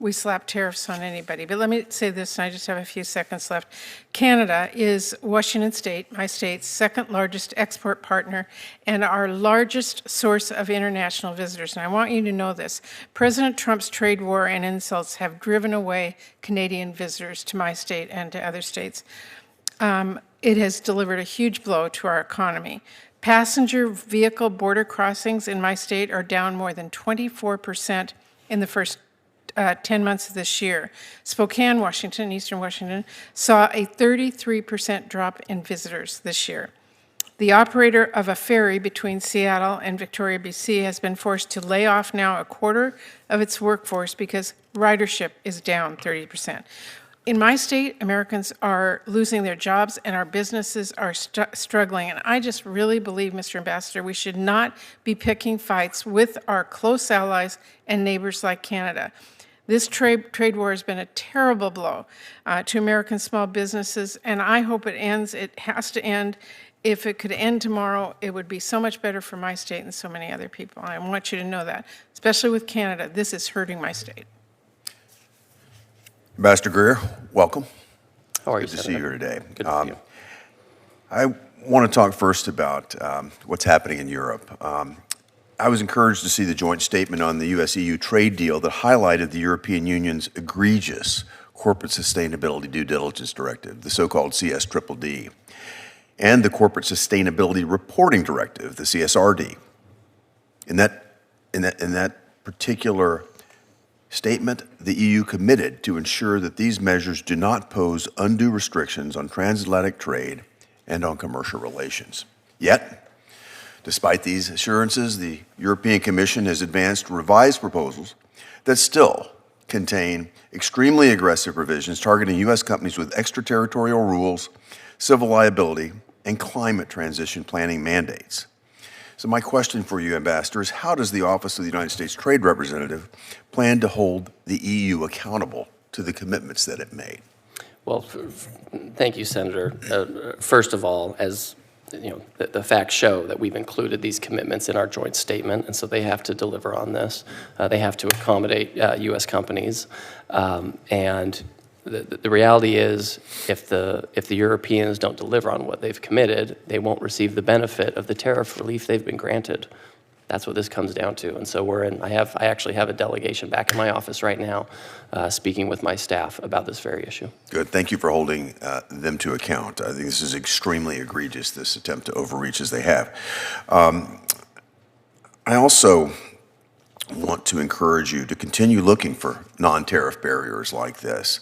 we slap tariffs on anybody. But let me say this, and I just have a few seconds left. Canada is Washington State, my state's second largest export partner and our largest source of international visitors. And I want you to know this. President Trump's trade war and insults have driven away Canadian visitors to my state and to other states. It has delivered a huge blow to our economy. Passenger vehicle border crossings in my state are down more than 24% in the first 10 months of this year. Spokane, Washington, Eastern Washington, saw a 33% drop in visitors this year. The operator of a ferry between Seattle and Victoria, BC, has been forced to lay off now a quarter of its workforce because ridership is down 30%. In my state, Americans are losing their jobs and our businesses are struggling. And I just really believe, Mr. Ambassador, we should not be picking fights with our close allies and neighbors like Canada. This trade war has been a terrible blow to American small businesses, and I hope it ends. It has to end. If it could end tomorrow, it would be so much better for my state and so many other people. And I want you to know that, especially with Canada. This is hurting my state. Ambassador Greer, welcome. How are you, Good to see Senator? you here today. Good to see you. I want to talk first about what's happening in Europe. I was encouraged to see the joint statement on the US-EU trade deal that highlighted the European Union's egregious Corporate Sustainability Due Diligence Directive, the so-called CSDDD, and the Corporate Sustainability Reporting Directive, the CSRD. In that particular statement, the EU committed to ensure that these measures do not pose undue restrictions on transatlantic trade and on commercial relations. Yet, despite these assurances, the European Commission has advanced revised proposals that still contain extremely aggressive provisions targeting U.S. companies with extraterritorial rules, civil liability, and climate transition planning mandates. So my question for you, Ambassador, is how does the Office of the United States Trade Representative plan to hold the EU accountable to the commitments that it made? Well, thank you, Senator. First of all, as you know, the facts show that we've included these commitments in our joint statement, and so they have to deliver on this. They have to accommodate U.S. companies, and the reality is, if the Europeans don't deliver on what they've committed, they won't receive the benefit of the tariff relief they've been granted. That's what this comes down to. And so I actually have a delegation back in my office right now speaking with my staff about this very issue. Good. Thank you for holding them to account. I think this is extremely egregious, this attempt to overreach as they have. I also want to encourage you to continue looking for non-tariff barriers like this,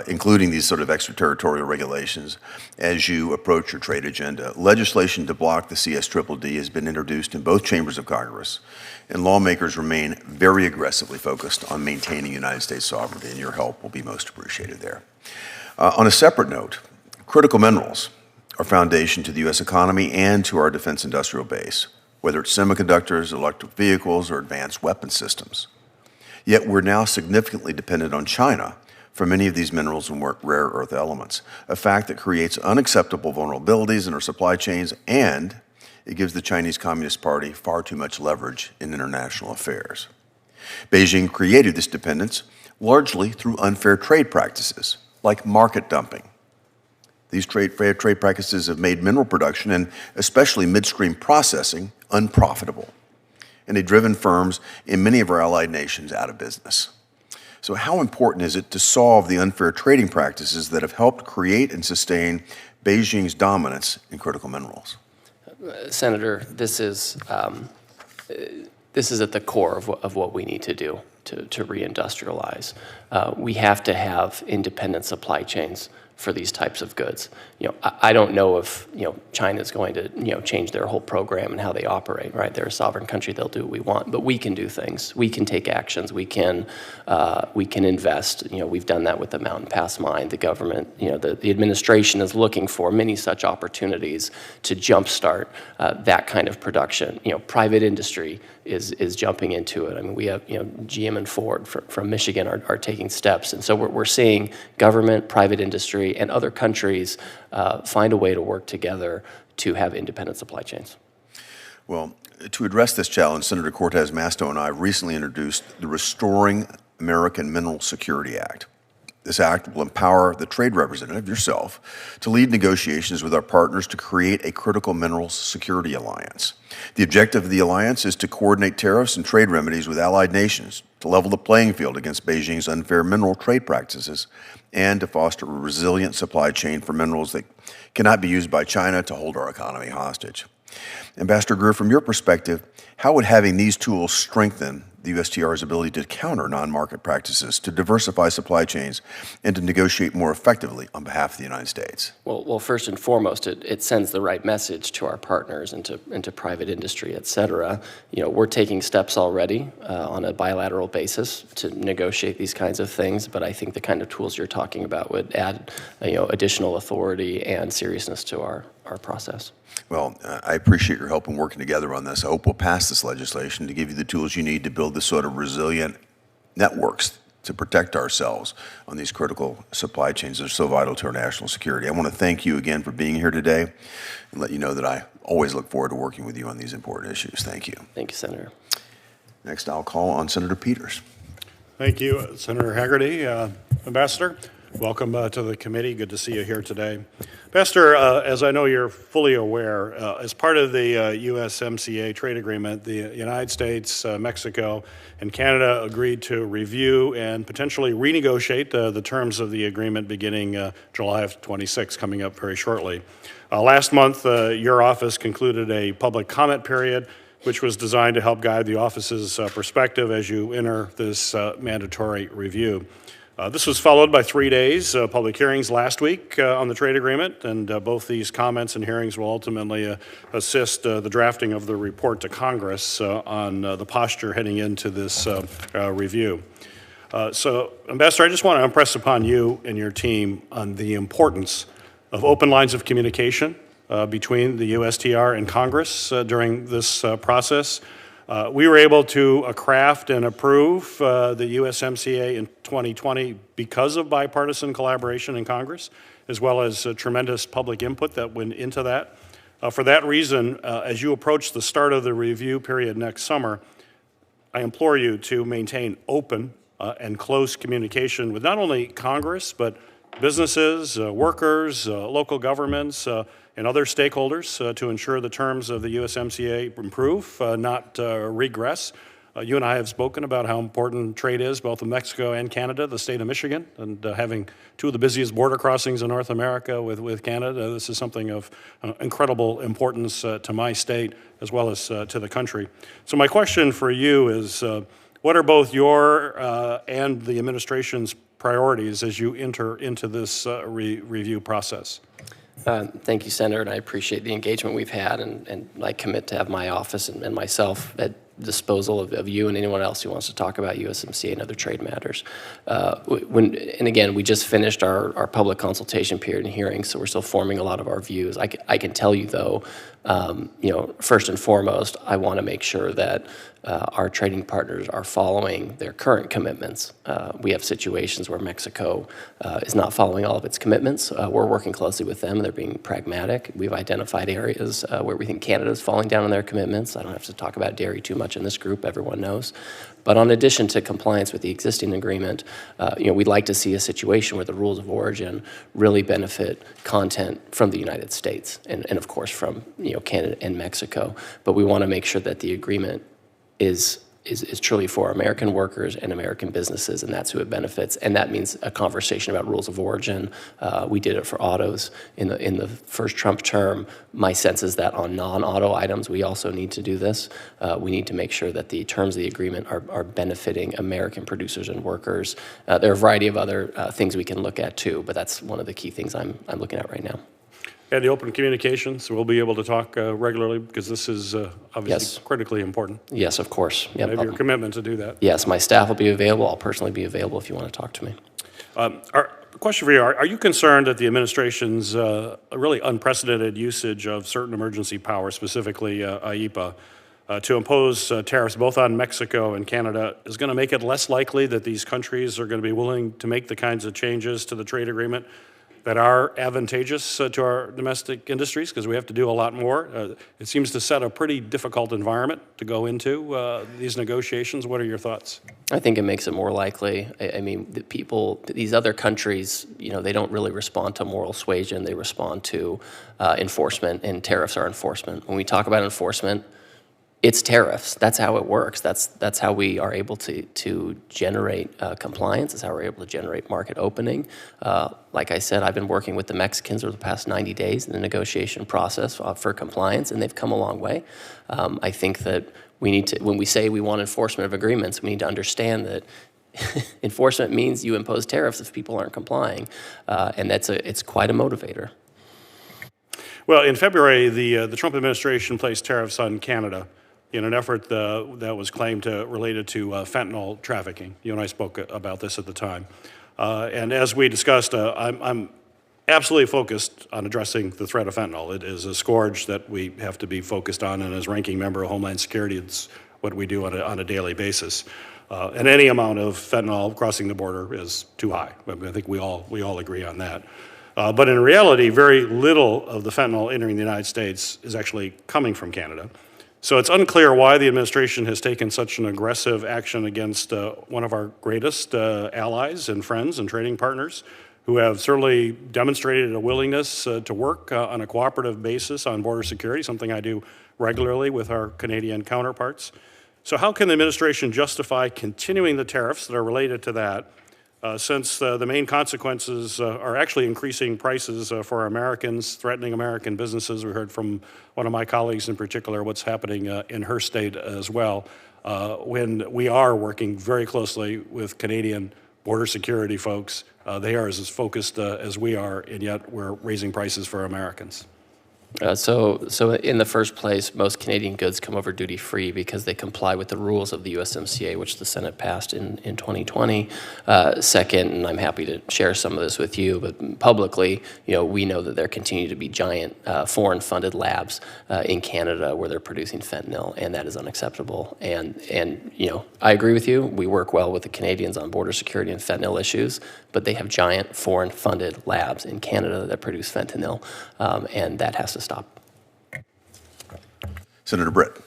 including these sort of extraterritorial regulations, as you approach your trade agenda. Legislation to block the CSDDD has been introduced in both chambers of Congress, and lawmakers remain very aggressively focused on maintaining United States sovereignty, and your help will be most appreciated there. On a separate note, critical minerals are foundation to the U.S. economy and to our defense industrial base, whether it's semiconductors, electric vehicles, or advanced weapon systems. Yet we're now significantly dependent on China for many of these minerals and rare earth elements, a fact that creates unacceptable vulnerabilities in our supply chains, and it gives the Chinese Communist Party far too much leverage in international affairs. Beijing created this dependence largely through unfair trade practices, like market dumping. These fair trade practices have made mineral production, and especially midstream processing, unprofitable, and they've driven firms in many of our allied nations out of business. So how important is it to solve the unfair trading practices that have helped create and sustain Beijing's dominance in critical minerals? Senator, this is at the core of what we need to do to reindustrialize. We have to have independent supply chains for these types of goods. You know, I don't know if, you know, China's going to, you know, change their whole program and how they operate, right? They're a sovereign country, they'll do what we want, but we can do things. We can take actions, we can invest. You know, we've done that with the Mountain Pass mine. The government, you know, the administration is looking for many such opportunities to jumpstart that kind of production. You know, private industry is jumping into it. I mean, we have, you know, GM and Ford from Michigan are taking steps. And so we're seeing government, private industry, and other countries find a way to work together to have independent supply chains. Well, to address this challenge, Senator Cortez Masto and I recently introduced the Restoring American Mineral Security Act. This act will empower the trade representative, yourself, to lead negotiations with our partners to create a critical minerals security alliance. The objective of the alliance is to coordinate tariffs and trade remedies with allied nations, to level the playing field against Beijing's unfair mineral trade practices, and to foster a resilient supply chain for minerals that cannot be used by China to hold our economy hostage. Ambassador Greer, from your perspective, how would having these tools strengthen the USTR's ability to counter non-market practices, to diversify supply chains, and to negotiate more effectively on behalf of the United States? Well, first and foremost, it sends the right message to our partners and to private industry, et cetera. You know, we're taking steps already on a bilateral basis to negotiate these kinds of things, but I think the kind of tools you're talking about would add, you know, additional authority and seriousness to our process. Well, I appreciate your help in working together on this. I hope we'll pass this legislation to give you the tools you need to build the sort of resilient networks to protect ourselves on these critical supply chains that are so vital to our national security. I want to thank you again for being here today and let you know that I always look forward to working with you on these important issues. Thank you. Thank you, Senator. Next, I'll call on Senator Peters. Thank you, Senator Haggerty. Ambassador, welcome to the committee. Good to see you here today. Ambassador, as I know you're fully aware, as part of the USMCA trade agreement, the United States, Mexico, and Canada agreed to review and potentially renegotiate the terms of the agreement beginning July of 26, coming up very shortly. Last month, your office concluded a public comment period which was designed to help guide the office's perspective as you enter this mandatory review. This was followed by 3 days of public hearings last week on the trade agreement, and both these comments and hearings will ultimately assist the drafting of the report to Congress on the posture heading into this review. So, Ambassador, I just want to impress upon you and your team on the importance of open lines of communication between the USTR and Congress during this process. We were able to craft and approve the USMCA in 2020 because of bipartisan collaboration in Congress, as well as tremendous public input that went into that. For that reason, as you approach the start of the review period next summer, I implore you to maintain open and close communication with not only Congress, but businesses, workers, local governments, and other stakeholders to ensure the terms of the USMCA improve, not regress. You and I have spoken about how important trade is, both in Mexico and Canada, the state of Michigan, and having two of the busiest border crossings in North America with Canada. This is something of incredible importance to my state as well as to the country. So my question for you is, what are both your and the administration's priorities as you enter into this review process? Thank you, Senator, and I appreciate the engagement we've had, and I commit to have my office and myself at disposal of you and anyone else who wants to talk about USMCA and other trade matters. And again, we just finished our public consultation period and hearings, so we're still forming a lot of our views. I can tell you, though, first and foremost, I want to make sure that our trading partners are following their current commitments. We have situations where Mexico is not following all of its commitments. We're working closely with them. They're being pragmatic. We've identified areas where we think Canada is falling down on their commitments. I don't have to talk about dairy too much in this group. Everyone knows. But in addition to compliance with the existing agreement, we'd like to see a situation where the rules of origin really benefit content from the United States and of course from Canada and Mexico. But we want to make sure that the agreement is truly for American workers and American businesses, and that's who it benefits. And that means a conversation about rules of origin. We did it for autos in the first Trump term. My sense is that on non-auto items, we also need to do this. We need to make sure that the terms of the agreement are benefiting American producers and workers. There are a variety of other things we can look at too, but that's one of the key things I'm looking at right now. And the open communications, we'll be able to talk regularly because this is obviously Yes. critically important. Yes, of course. Yep. Have your commitment to do that. Yes, my staff will be available. I'll personally be available if you want to talk to me. Question for you, are you concerned that the administration's really unprecedented usage of certain emergency powers, specifically IEPA, to impose tariffs both on Mexico and Canada is going to make it less likely that these countries are going to be willing to make the kinds of changes to the trade agreement that are advantageous to our domestic industries, because we have to do a lot more? It seems to set a pretty difficult environment to go into these negotiations. What are your thoughts? I think it makes it more likely. I mean, the people, these other countries, they don't really respond to moral suasion. They respond to enforcement, and tariffs are enforcement. When we talk about enforcement, it's tariffs. That's how it works. That's how we are able to generate compliance. That's how we're able to generate market opening. Like I said, I've been working with the Mexicans over the past 90 days in the negotiation process for compliance, and they've come a long way. I think that we need to, when we say we want enforcement of agreements, we need to understand that enforcement means you impose tariffs if people aren't complying, and it's quite a motivator. Well, in February, the Trump administration placed tariffs on Canada in an effort that was claimed related to fentanyl trafficking. You and I spoke about this at the time. And as we discussed, I'm absolutely focused on addressing the threat of fentanyl. It is a scourge that we have to be focused on, and as ranking member of Homeland Security, it's what we do on a daily basis. And any amount of fentanyl crossing the border is too high. I mean, I think we all agree on that. But in reality, very little of the fentanyl entering the United States is actually coming from Canada. So it's unclear why the administration has taken such an aggressive action against one of our greatest allies and friends and trading partners, who have certainly demonstrated a willingness to work on a cooperative basis on border security, something I do regularly with our Canadian counterparts. So how can the administration justify continuing the tariffs that are related to that, since the main consequences are actually increasing prices for Americans, threatening American businesses? We heard from one of my colleagues in particular what's happening in her state as well, when we are working very closely with Canadian border security folks. They are as focused as we are, and yet we're raising prices for Americans. So in the first place, most Canadian goods come over duty-free because they comply with the rules of the USMCA, which the Senate passed in 2020. Second, and I'm happy to share some of this with you, but publicly, we know that there continue to be giant foreign-funded labs in Canada where they're producing fentanyl, and that is unacceptable. And I agree with you. We work well with the Canadians on border security and fentanyl issues, but they have giant foreign-funded labs in Canada that produce fentanyl, and that has to stop. Senator Britt.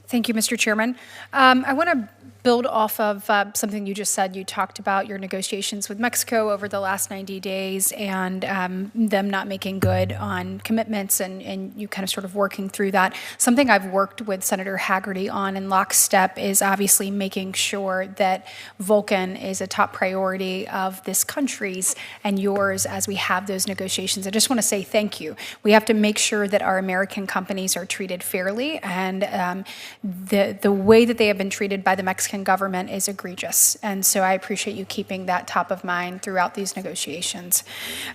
Thank you, Mr. Chairman. I want to build off of something you just said. You talked about your negotiations with Mexico over the last 90 days and them not making good on commitments and you kind of sort of working through that. Something I've worked with Senator Hagerty on in lockstep is obviously making sure that Vulcan is a top priority of this country's and yours as we have those negotiations. I just want to say thank you. We have to make sure that our American companies are treated fairly, and the way that they have been treated by the Mexican government is egregious. And so I appreciate you keeping that top of mind throughout these negotiations.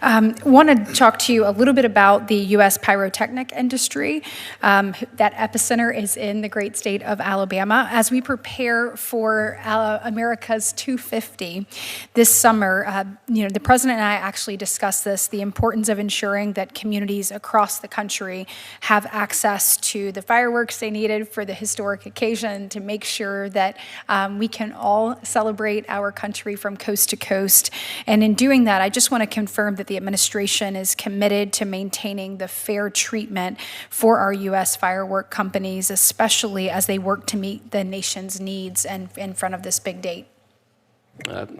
Want to talk to you a little bit about the U.S. pyrotechnic industry. That epicenter is in the great state of Alabama. As we prepare for America's 250 this summer, the president and I actually discussed this, the importance of ensuring that communities across the country have access to the fireworks they needed for the historic occasion, to make sure that we can all celebrate our country from coast to coast. And in doing that, I just want to confirm that the administration is committed to maintaining the fair treatment for our U.S. firework companies, especially as they work to meet the nation's needs and in front of this big date.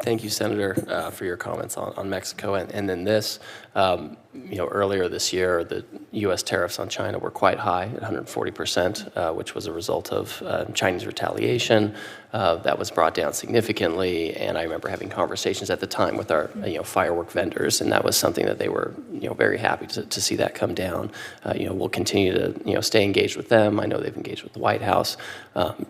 Thank you, Senator, for your comments on Mexico. And then this, earlier this year, the U.S. tariffs on China were quite high at 140%, which was a result of Chinese retaliation. That was brought down significantly, and I remember having conversations at the time with our firework vendors, and that was something that they were very happy to see that come down. We'll continue to stay engaged with them. I know they've engaged with the White House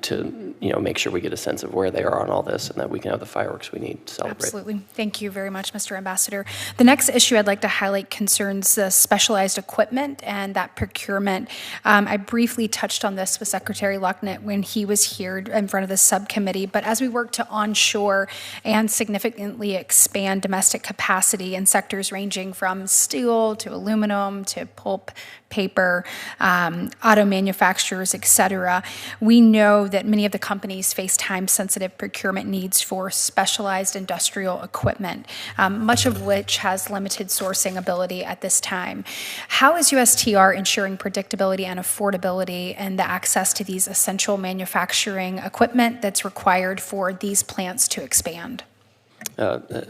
to make sure we get a sense of where they are on all this, and that we can have the fireworks we need to celebrate. Absolutely. Thank you very much, Mr. Ambassador. The next issue I'd like to highlight concerns the specialized equipment and that procurement. I briefly touched on this with Secretary Lucknett when he was here in front of the subcommittee, but as we work to onshore and significantly expand domestic capacity in sectors ranging from steel to aluminum to pulp, paper, auto manufacturers, et cetera, we know that many of the companies face time-sensitive procurement needs for specialized industrial equipment, much of which has limited sourcing ability at this time. How is USTR ensuring predictability and affordability and the access to these essential manufacturing equipment that's required for these plants to expand?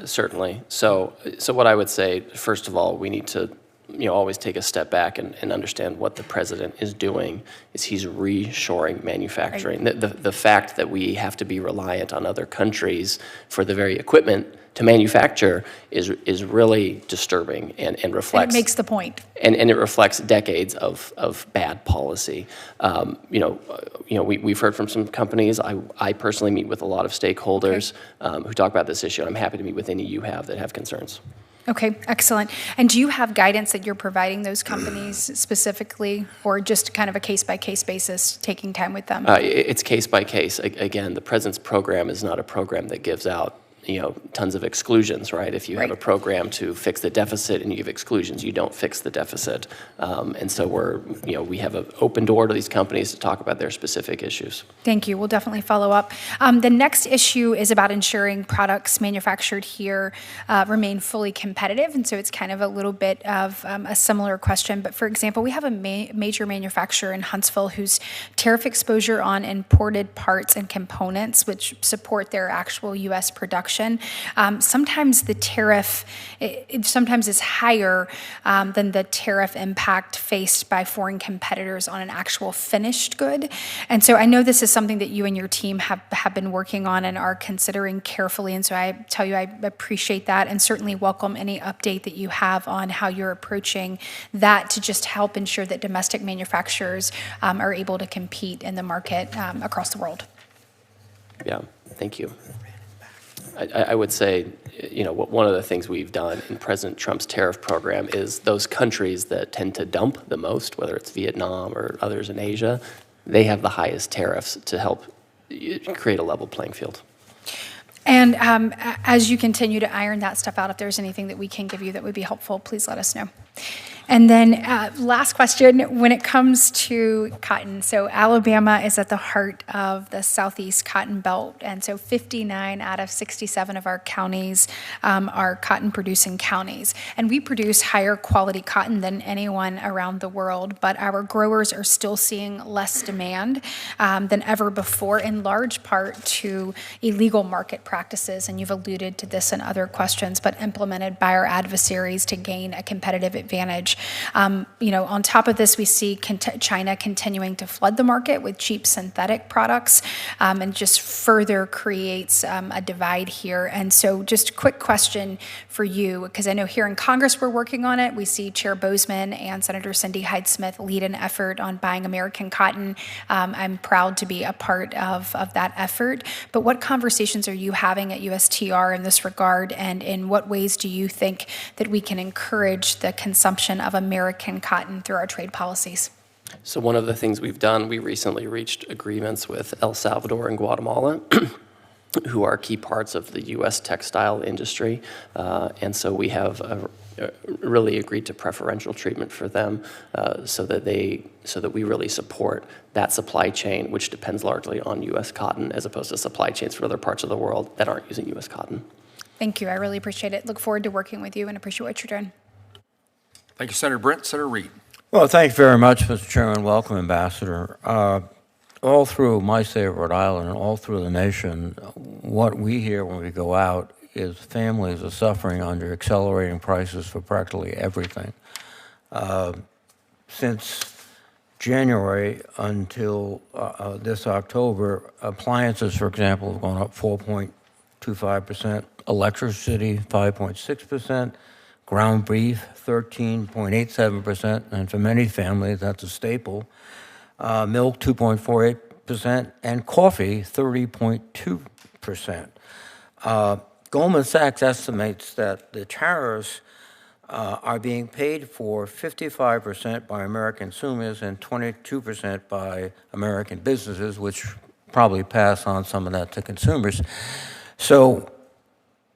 Certainly. So what I would say, first of all, we need to always take a step back and understand what the president is doing is he's reshoring manufacturing. Right. The fact that we have to be reliant on other countries for the very equipment to manufacture is really disturbing and reflects. And it makes the point. And it reflects decades of bad policy. We've heard from some companies. I personally meet with a lot of stakeholders who talk about this issue, and I'm happy to meet with any you have that have concerns. Okay, excellent. And do you have guidance that you're providing those companies specifically, or just kind of a case-by-case basis, taking time with them? It's case by case. Again, the President's program is not a program that gives out tons of exclusions, right? If you have a program to fix the deficit and you give exclusions, you don't fix the deficit. And so we have an open door to these companies to talk about their specific issues. Thank you. We'll definitely follow up. The next issue is about ensuring products manufactured here remain fully competitive. And so it's kind of a little bit of a similar question. But for example, we have a major manufacturer in Huntsville whose tariff exposure on imported parts and components, which support their actual U.S. production, sometimes the tariff sometimes is higher than the tariff impact faced by foreign competitors on an actual finished good. And so I know this is something that you and your team have been working on and are considering carefully. And so I tell you, I appreciate that and certainly welcome any update that you have on how you're approaching that to just help ensure that domestic manufacturers are able to compete in the market across the world. Yeah, thank you. I would say, one of the things we've done in President Trump's tariff program is those countries that tend to dump the most, whether it's Vietnam or others in Asia, they have the highest tariffs to help create a level playing field. And as you continue to iron that stuff out, if there's anything that we can give you that would be helpful, please let us know. And then last question, when it comes to cotton, so Alabama is at the heart of the Southeast Cotton Belt, and so 59 out of 67 of our counties are cotton-producing counties. And we produce higher quality cotton than anyone around the world, but our growers are still seeing less demand than ever before, in large part to illegal market practices, and you've alluded to this in other questions, but implemented by our adversaries to gain a competitive advantage. On top of this, we see China continuing to flood the market with cheap synthetic products and just further creates a divide here. And so just a quick question for you, because I know here in Congress we're working on it. We see Chair Bozeman and Senator Cindy Hyde-Smith lead an effort on buying American cotton. I'm proud to be a part of that effort. But what conversations are you having at USTR in this regard, and in what ways do you think that we can encourage the consumption of American cotton through our trade policies? So one of the things we've done, we recently reached agreements with El Salvador and Guatemala, who are key parts of the U.S. textile industry. And so we have really agreed to preferential treatment for them so that we really support that supply chain, which depends largely on U.S. cotton, as opposed to supply chains for other parts of the world that aren't using U.S. cotton. Thank you. I really appreciate it. Look forward to working with you and appreciate what you're doing. Thank you, Senator Brent. Senator Reed. Well, thank you very much, Mr. Chairman. Welcome, Ambassador. All through my state of Rhode Island and all through the nation, what we hear when we go out is families are suffering under accelerating prices for practically everything. Since January until this October, appliances, for example, have gone up 4.25%, electricity 5.6%, ground beef 13.87%, and for many families that's a staple. Milk 2.48%, and coffee 30.2%. Goldman Sachs estimates that the tariffs are being paid for 55% by American consumers and 22% by American businesses, which probably pass on some of that to consumers. So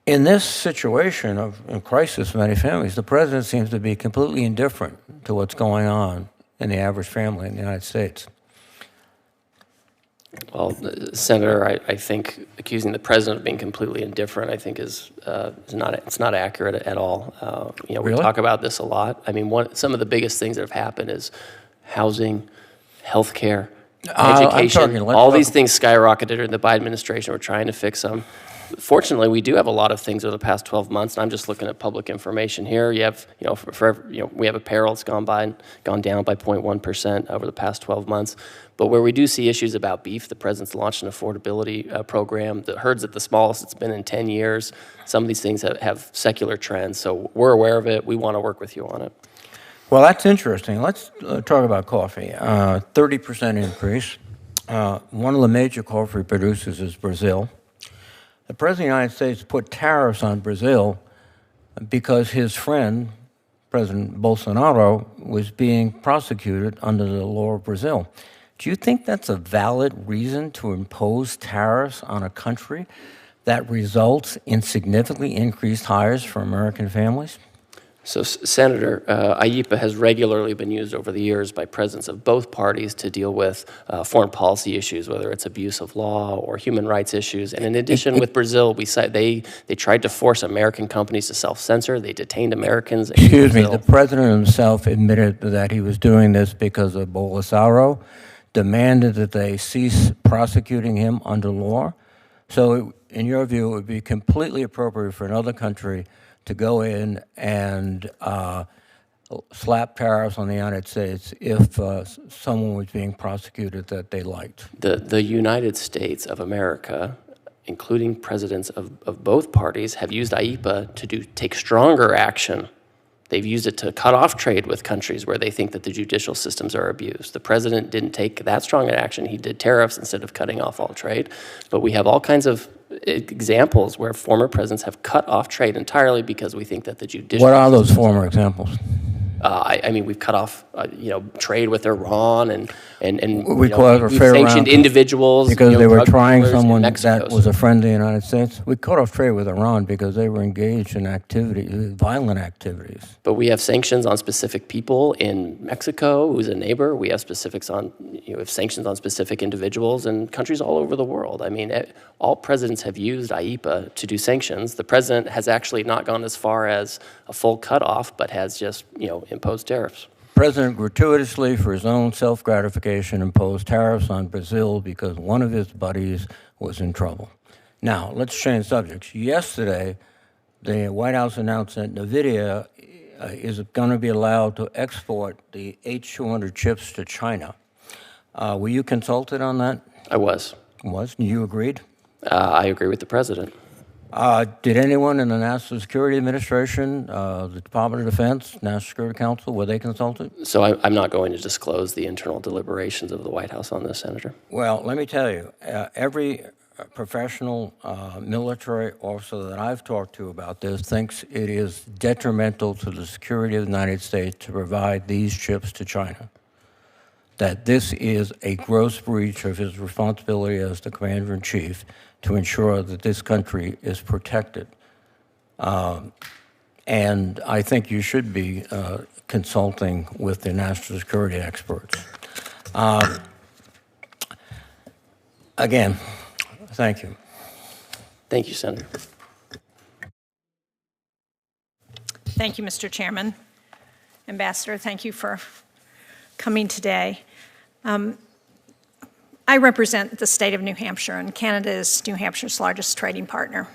in this situation of crisis for many families, the president seems to be completely indifferent to what's going on in the average family in the United States. Well, Senator, I think accusing the president of being completely indifferent, I think is not accurate at all. Really? We talk about this a lot. I mean, some of the biggest things that have happened is housing, healthcare, education. All these things skyrocketed during the Biden administration. We're trying to fix them. Fortunately, we do have a lot of things over the past 12 months, and I'm just looking at public information here. You have, we have apparel that's gone down by 0.1% over the past 12 months. But where we do see issues about beef, the president's launched an affordability program. The herd's at the smallest it's been in 10 years. Some of these things have secular trends, so we're aware of it. We want to work with you on it. Well, that's interesting. Let's talk about coffee. 30% increase. One of the major coffee producers is Brazil. The President of the United States put tariffs on Brazil because his friend, President Bolsonaro, was being prosecuted under the law of Brazil. Do you think that's a valid reason to impose tariffs on a country that results in significantly increased hires for American families? So, Senator, IEEPA has regularly been used over the years by presidents of both parties to deal with foreign policy issues, whether it's abuse of law or human rights issues. And in addition, with Brazil, they tried to force American companies to self-censor. They detained Americans in Excuse me, Brazil. the president himself admitted that he was doing this because of Bolsonaro, demanded that they cease prosecuting him under law. So, in your view, it would be completely appropriate for another country to go in and slap tariffs on the United States if someone was being prosecuted that they liked. The United States of America, including presidents of both parties, have used IEEPA to take stronger action. They've used it to cut off trade with countries where they think that the judicial systems are abused. The president didn't take that strong an action. He did tariffs instead of cutting off all trade. But we have all kinds of examples where former presidents have cut off trade entirely because we think that the judicial What are those former examples? I mean, we've cut off, trade with Iran and We call it a we've fair sanctioned round individuals because they were drug trying dealers in someone Mexico. that was a friend of the United States. We cut off trade with Iran because they were engaged in violent activities. But we have sanctions on specific people in Mexico, who's a neighbor. We have specifics on, we have sanctions on specific individuals in countries all over the world. I mean, all presidents have used IEEPA to do sanctions. The president has actually not gone as far as a full cutoff, but has just, imposed tariffs. President gratuitously, for his own self-gratification, imposed tariffs on Brazil because one of his buddies was in trouble. Now, let's change subjects. Yesterday, the White House announced that NVIDIA is going to be allowed to export the H200 chips to China. Were you consulted on that? I was. You agreed? I agree with the president. Did anyone in the National Security Administration, the Department of Defense, National Security Council, were they consulted? So I'm not going to disclose the internal deliberations of the White House on this, Senator. Well, let me tell you, every professional military officer that I've talked to about this thinks it is detrimental to the security of the United States to provide these chips to China. That this is a gross breach of his responsibility as the Commander-in-Chief to ensure that this country is protected. And I think you should be consulting with the national security experts. Again, thank you. Thank you, Senator. Thank you, Mr. Chairman. Ambassador, thank you for coming today. I represent the state of New Hampshire, and Canada is New Hampshire's largest trading partner.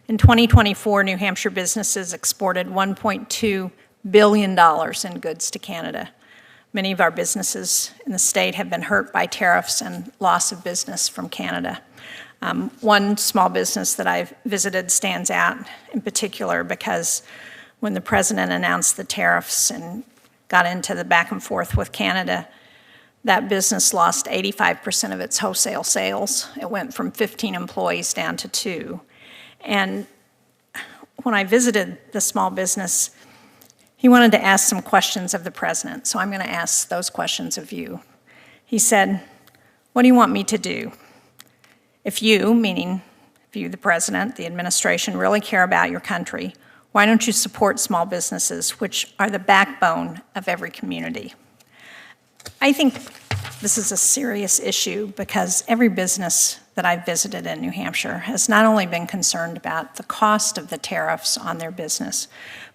In 2024, New Hampshire businesses exported $1.2 billion in goods to Canada. Many of our businesses in the state have been hurt by tariffs and loss of business from Canada. One small business that I've visited stands out in particular because when the president announced the tariffs and got into the back and forth with Canada, that business lost 85% of its wholesale sales. It went from 15 employees down to 2. And when I visited the small business, he wanted to ask some questions of the president, so I'm going to ask those questions of you. He said, "What do you want me to do? If you, meaning if you, the president, the administration, really care about your country, why don't you support small businesses, which are the backbone of every community?" I think this is a serious issue because every business that I've visited in New Hampshire has not only been concerned about the cost of the tariffs on their business,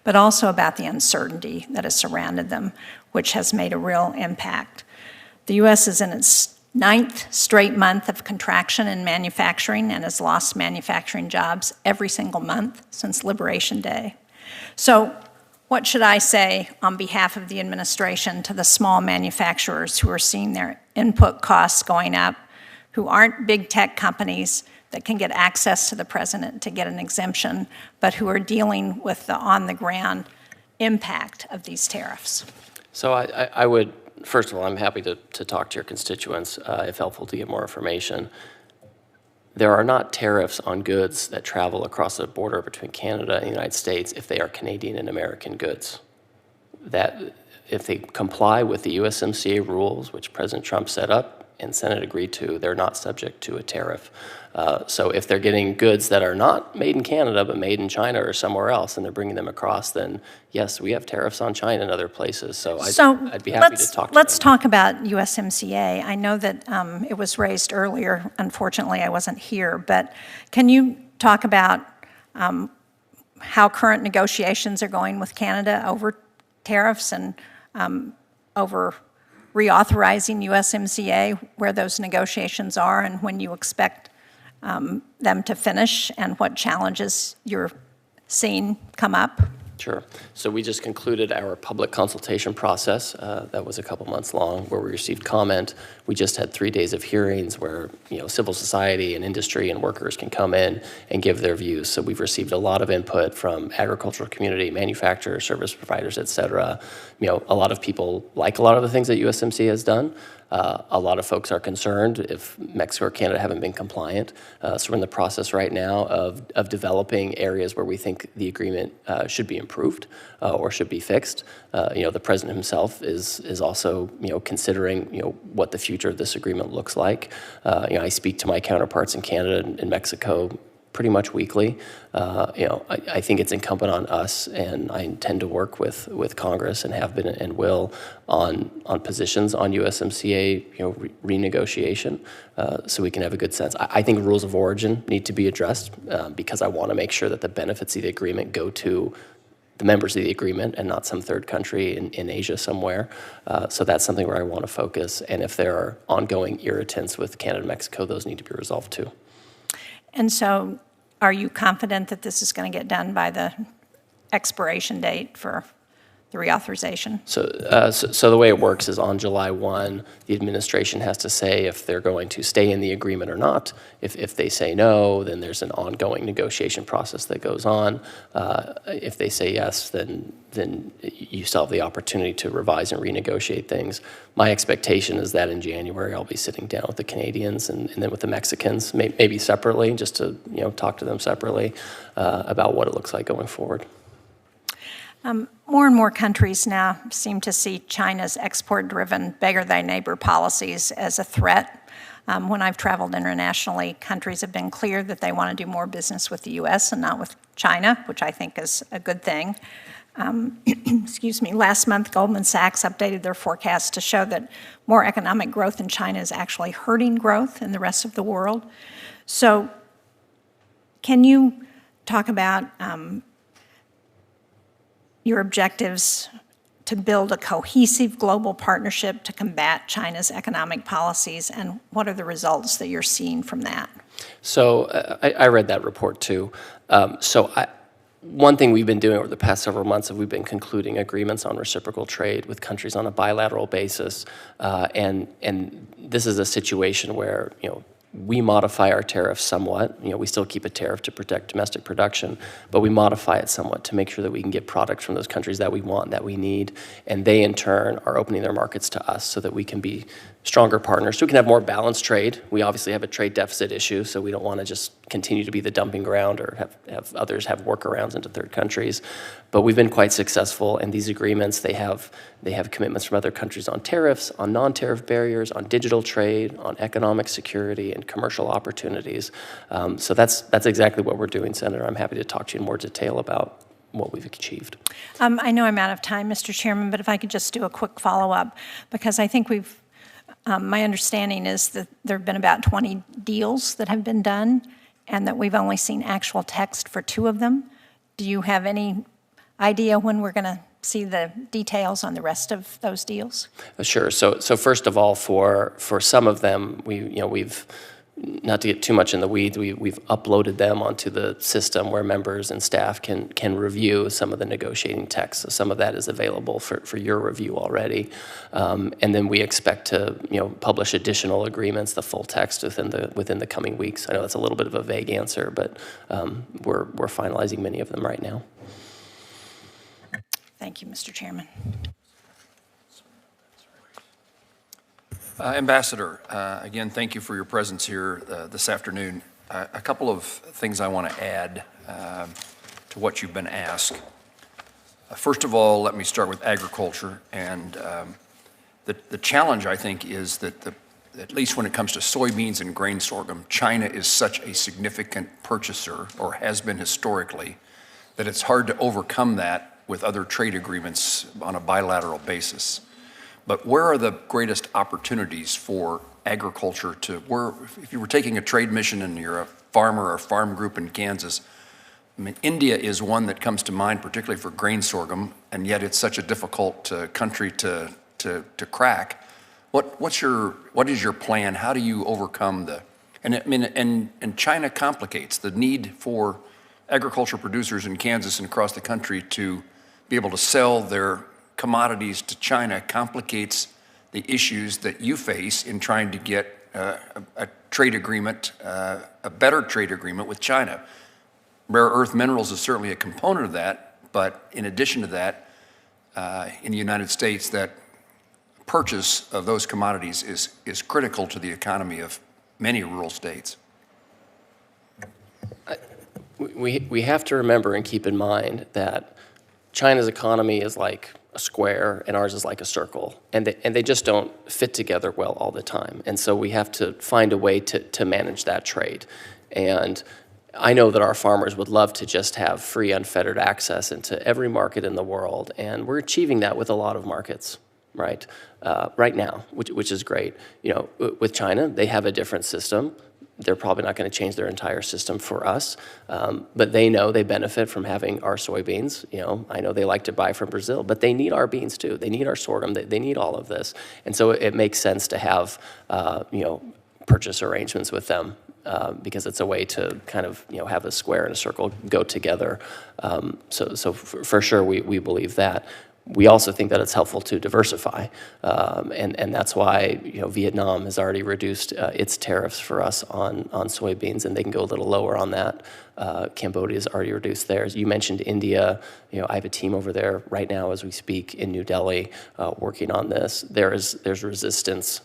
but also about the uncertainty that has surrounded them, which has made a real impact. The U.S. is in its 9th straight month of contraction in manufacturing and has lost manufacturing jobs every single month since Liberation Day. So, what should I say on behalf of the administration to the small manufacturers who are seeing their input costs going up, who aren't big tech companies that can get access to the president to get an exemption, but who are dealing with the on-the-ground impact of these tariffs? So I would, first of all, I'm happy to talk to your constituents if helpful to get more information. There are not tariffs on goods that travel across the border between Canada and the United States if they are Canadian and American goods. That if they comply with the USMCA rules, which President Trump set up, and Senate agreed to, they're not subject to a tariff. So if they're getting goods that are not made in Canada but made in China or somewhere else and they're bringing them across, then yes, we have tariffs on China and other places. So I'd be happy to talk to let's them. talk about USMCA. I know that it was raised earlier. Unfortunately, I wasn't here, but can you talk about how current negotiations are going with Canada over tariffs and over reauthorizing USMCA, where those negotiations are and when you expect them to finish and what challenges you're seeing come up? Sure. So we just concluded our public consultation process. That was a couple months long, where we received comment. We just had 3 days of hearings where civil society and industry and workers can come in and give their views. So we've received a lot of input from agricultural community, manufacturers, service providers, et cetera. A lot of people like a lot of the things that USMCA has done. A lot of folks are concerned if Mexico or Canada haven't been compliant. So we're in the process right now of developing areas where we think the agreement should be improved or should be fixed. The president himself is also considering what the future of this agreement looks like. I speak to my counterparts in Canada and Mexico pretty much weekly. I think it's incumbent on us, and I intend to work with Congress and have been and will on positions on USMCA renegotiation, so we can have a good sense. I think rules of origin need to be addressed because I want to make sure that the benefits of the agreement go to the members of the agreement and not some third country in Asia somewhere. So that's something where I want to focus. And if there are ongoing irritants with Canada and Mexico, those need to be resolved too. And so are you confident that this is going to get done by the expiration date for the reauthorization? So the way it works is on July 1, the administration has to say if they're going to stay in the agreement or not. If they say no, then there's an ongoing negotiation process that goes on. If they say yes, then you still have the opportunity to revise and renegotiate things. My expectation is that in January I'll be sitting down with the Canadians and then with the Mexicans, maybe separately, just to talk to them separately about what it looks like going forward. More and more countries now seem to see China's export-driven beggar-thy-neighbor policies as a threat. When I've traveled internationally, countries have been clear that they want to do more business with the U.S. and not with China, which I think is a good thing. Excuse me, last month Goldman Sachs updated their forecast to show that more economic growth in China is actually hurting growth in the rest of the world. So can you talk about your objectives to build a cohesive global partnership to combat China's economic policies, and what are the results that you're seeing from that? So I read that report too. One thing we've been doing over the past several months is we've been concluding agreements on reciprocal trade with countries on a bilateral basis, and this is a situation where we modify our tariffs somewhat. We still keep a tariff to protect domestic production, but we modify it somewhat to make sure that we can get products from those countries that we want, that we need, and they in turn are opening their markets to us so that we can be stronger partners, so we can have more balanced trade. We obviously have a trade deficit issue, so we don't want to just continue to be the dumping ground or have others have workarounds into third countries. But we've been quite successful, and these agreements, they have commitments from other countries on tariffs, on non-tariff barriers, on digital trade, on economic security, and commercial opportunities. So that's exactly what we're doing, Senator. I'm happy to talk to you in more detail about what we've achieved. I know I'm out of time, Mr. Chairman, but if I could just do a quick follow-up, because I think my understanding is that there have been about 20 deals that have been done and that we've only seen actual text for 2 of them. Do you have any idea when we're going to see the details on the rest of those deals? Sure. So first of all, for some of them, we've not to get too much in the weeds, we've uploaded them onto the system where members and staff can review some of the negotiating text. So some of that is available for your review already. And then we expect to publish additional agreements, the full text within the coming weeks. I know that's a little bit of a vague answer, but we're finalizing many of them right now. Thank you, Mr. Chairman. Ambassador, again, thank you for your presence here this afternoon. A couple of things I want to add to what you've been asked. First of all, let me start with agriculture. And the challenge, I think, is that at least when it comes to soybeans and grain sorghum, China is such a significant purchaser, or has been historically, that it's hard to overcome that with other trade agreements on a bilateral basis. But where are the greatest opportunities for agriculture if you were taking a trade mission and you're a farmer or farm group in Kansas, I mean, India is one that comes to mind, particularly for grain sorghum, and yet it's such a difficult country to crack. What is your plan? How do you overcome and China complicates the need for agriculture producers in Kansas and across the country to be able to sell their commodities to China complicates the issues that you face in trying to get a trade agreement, a better trade agreement with China. Rare earth minerals is certainly a component of that, but in addition to that, in the United States, that purchase of those commodities is critical to the economy of many rural states. We have to remember and keep in mind that China's economy is like a square and ours is like a circle, and they just don't fit together well all the time. And so we have to find a way to manage that trade. And I know that our farmers would love to just have free, unfettered access into every market in the world, and we're achieving that with a lot of markets, right? Right now, which is great. You know, with China, they have a different system. They're probably not going to change their entire system for us, but they know they benefit from having our soybeans. You know, I know they like to buy from Brazil, but they need our beans too. They need our sorghum. They need all of this, and so it makes sense to have purchase arrangements with them because it's a way to kind of have a square and a circle go together. So for sure we believe that. We also think that it's helpful to diversify, and that's why Vietnam has already reduced its tariffs for us on soybeans, and they can go a little lower on that. Cambodia's already reduced theirs. You mentioned India. I have a team over there right now as we speak in New Delhi working on this. There's resistance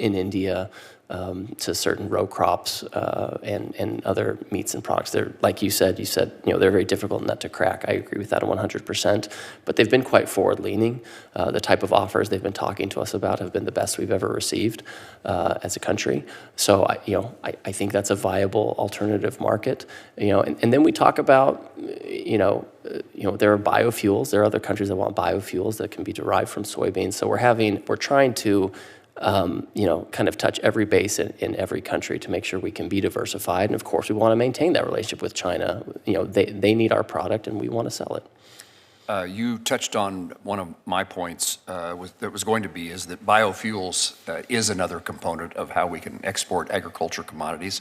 in India to certain row crops and other meats and products. They're, like you said, they're very difficult nut to crack. I agree with that 100%, but they've been quite forward-leaning. The type of offers they've been talking to us about have been the best we've ever received as a country. So I think that's a viable alternative market. And then we talk about there are biofuels. There are other countries that want biofuels that can be derived from soybeans. So we're trying to kind of touch every base in every country to make sure we can be diversified. And of course, we want to maintain that relationship with China. They need our product and we want to sell it. You touched on one of my points that was going to be is that biofuels is another component of how we can export agriculture commodities.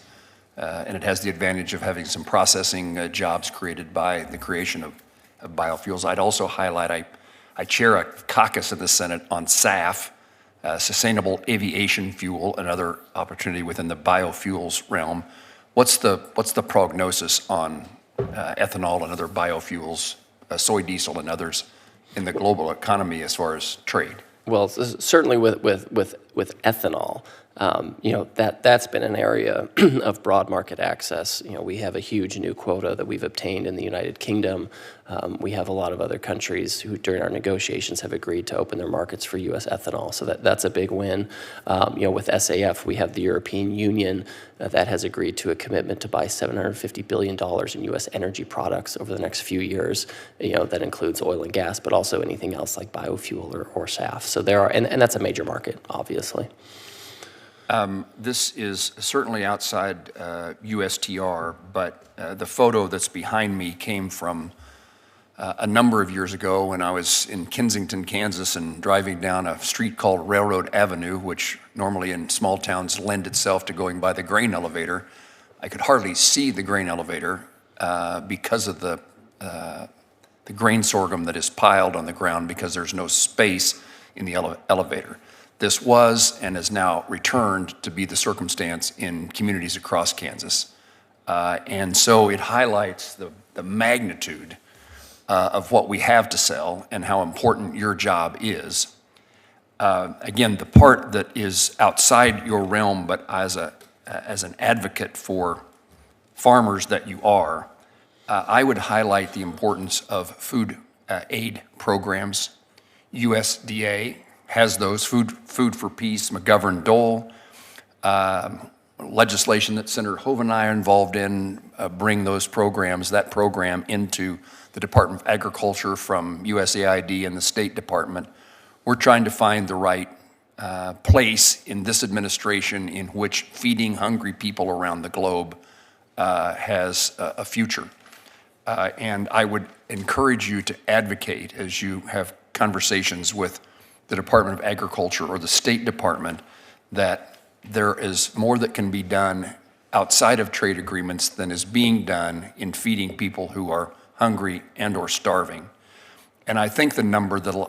And it has the advantage of having some processing jobs created by the creation of biofuels. I'd also highlight, I chair a caucus in the Senate on SAF, sustainable aviation fuel, another opportunity within the biofuels realm. What's the prognosis on ethanol and other biofuels, soy diesel and others in the global economy as far as trade? Well, certainly with ethanol, that's been an area of broad market access. We have a huge new quota that we've obtained in the United Kingdom. We have a lot of other countries who, during our negotiations, have agreed to open their markets for U.S. ethanol. So that's a big win. With SAF, we have the European Union that has agreed to a commitment to buy $750 billion in U.S. energy products over the next few years. That includes oil and gas, but also anything else like biofuel or SAF. So there are, and that's a major market, obviously. This is certainly outside USTR, but the photo that's behind me came from a number of years ago when I was in Kensington, Kansas, and driving down a street called Railroad Avenue, which normally in small towns lend itself to going by the grain elevator. I could hardly see the grain elevator because of the grain sorghum that is piled on the ground because there's no space in the elevator. This was and has now returned to be the circumstance in communities across Kansas. And so it highlights the magnitude of what we have to sell and how important your job is. Again, the part that is outside your realm, but as an advocate for farmers that you are, I would highlight the importance of food aid programs. USDA has those, Food for Peace, McGovern-Dole. legislation that Senator Hove and I are involved in bring that program into the Department of Agriculture from USAID and the State Department. We're trying to find the right place in this administration in which feeding hungry people around the globe has a future. And I would encourage you to advocate as you have conversations with the Department of Agriculture or the State Department that there is more that can be done outside of trade agreements than is being done in feeding people who are hungry and or starving. And I think the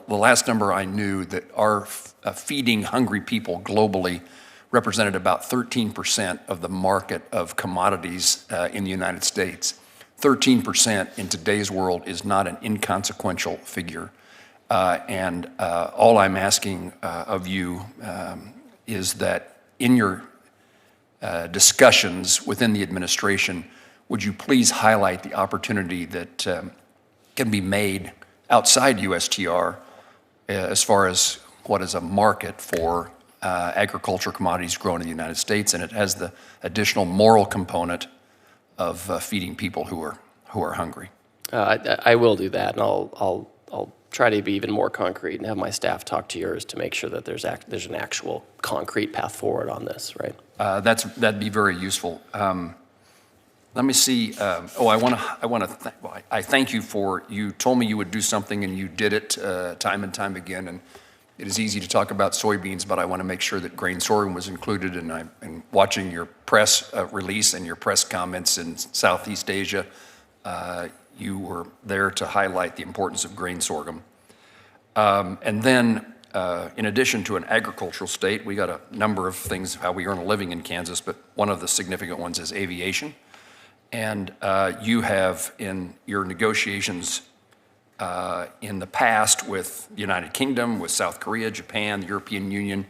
last number I knew that our feeding hungry people globally represented about 13% of the market of commodities in the United States. 13% in today's world is not an inconsequential figure. And all I'm asking of you is that in your discussions within the administration, would you please highlight the opportunity that can be made outside USTR as far as what is a market for agriculture commodities grown in the United States, and it has the additional moral component of feeding people who are hungry. I will do that, and I'll try to be even more concrete and have my staff talk to yours to make sure that there's an actual concrete path forward on this, right? That'd be very useful. Let me see. I thank you for, you told me you would do something and you did it time and time again. And it is easy to talk about soybeans, but I want to make sure that grain sorghum was included. And watching your press release and your press comments in Southeast Asia, you were there to highlight the importance of grain sorghum. And then, in addition to an agricultural state, we got a number of things how we earn a living in Kansas, but one of the significant ones is aviation. And you have, in your negotiations in the past with the United Kingdom, with South Korea, Japan, the European Union,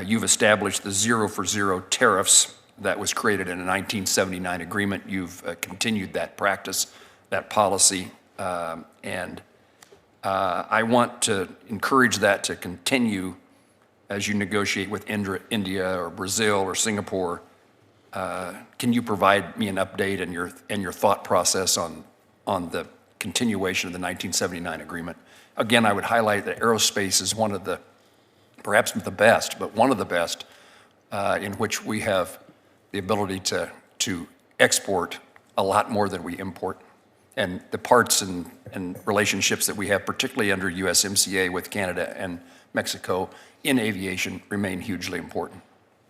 you've established the 0 for 0 tariffs that was created in a 1979 agreement. You've continued that practice, that policy, and I want to encourage that to continue as you negotiate with India or Brazil or Singapore. Can you provide me an update and your thought process on the continuation of the 1979 agreement? Again, I would highlight that aerospace is one of the, perhaps the best, but one of the best in which we have the ability to export a lot more than we import. And the parts and relationships that we have, particularly under USMCA with Canada and Mexico in aviation, remain hugely important.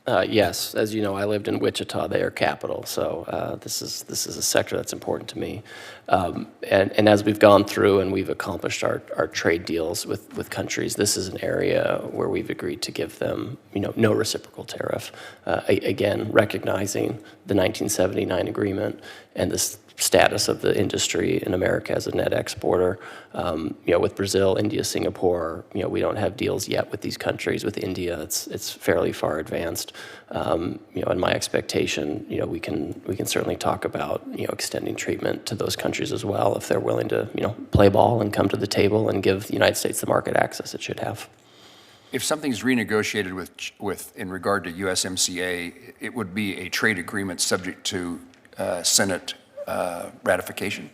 Yes, as you know, I lived in Wichita, the air capital, so this is a sector that's important to me. And as we've gone through and we've accomplished our trade deals with countries, this is an area where we've agreed to give them, no reciprocal tariff. Again, recognizing the 1979 agreement and the status of the industry in America as a net exporter. With Brazil, India, Singapore, we don't have deals yet with these countries. With India, it's fairly far advanced. And my expectation, we can certainly talk about, extending treatment to those countries as well if they're willing to, play ball and come to the table and give the United States the market access it should have. If something's renegotiated with in regard to USMCA, it would be a trade agreement subject to Senate ratification?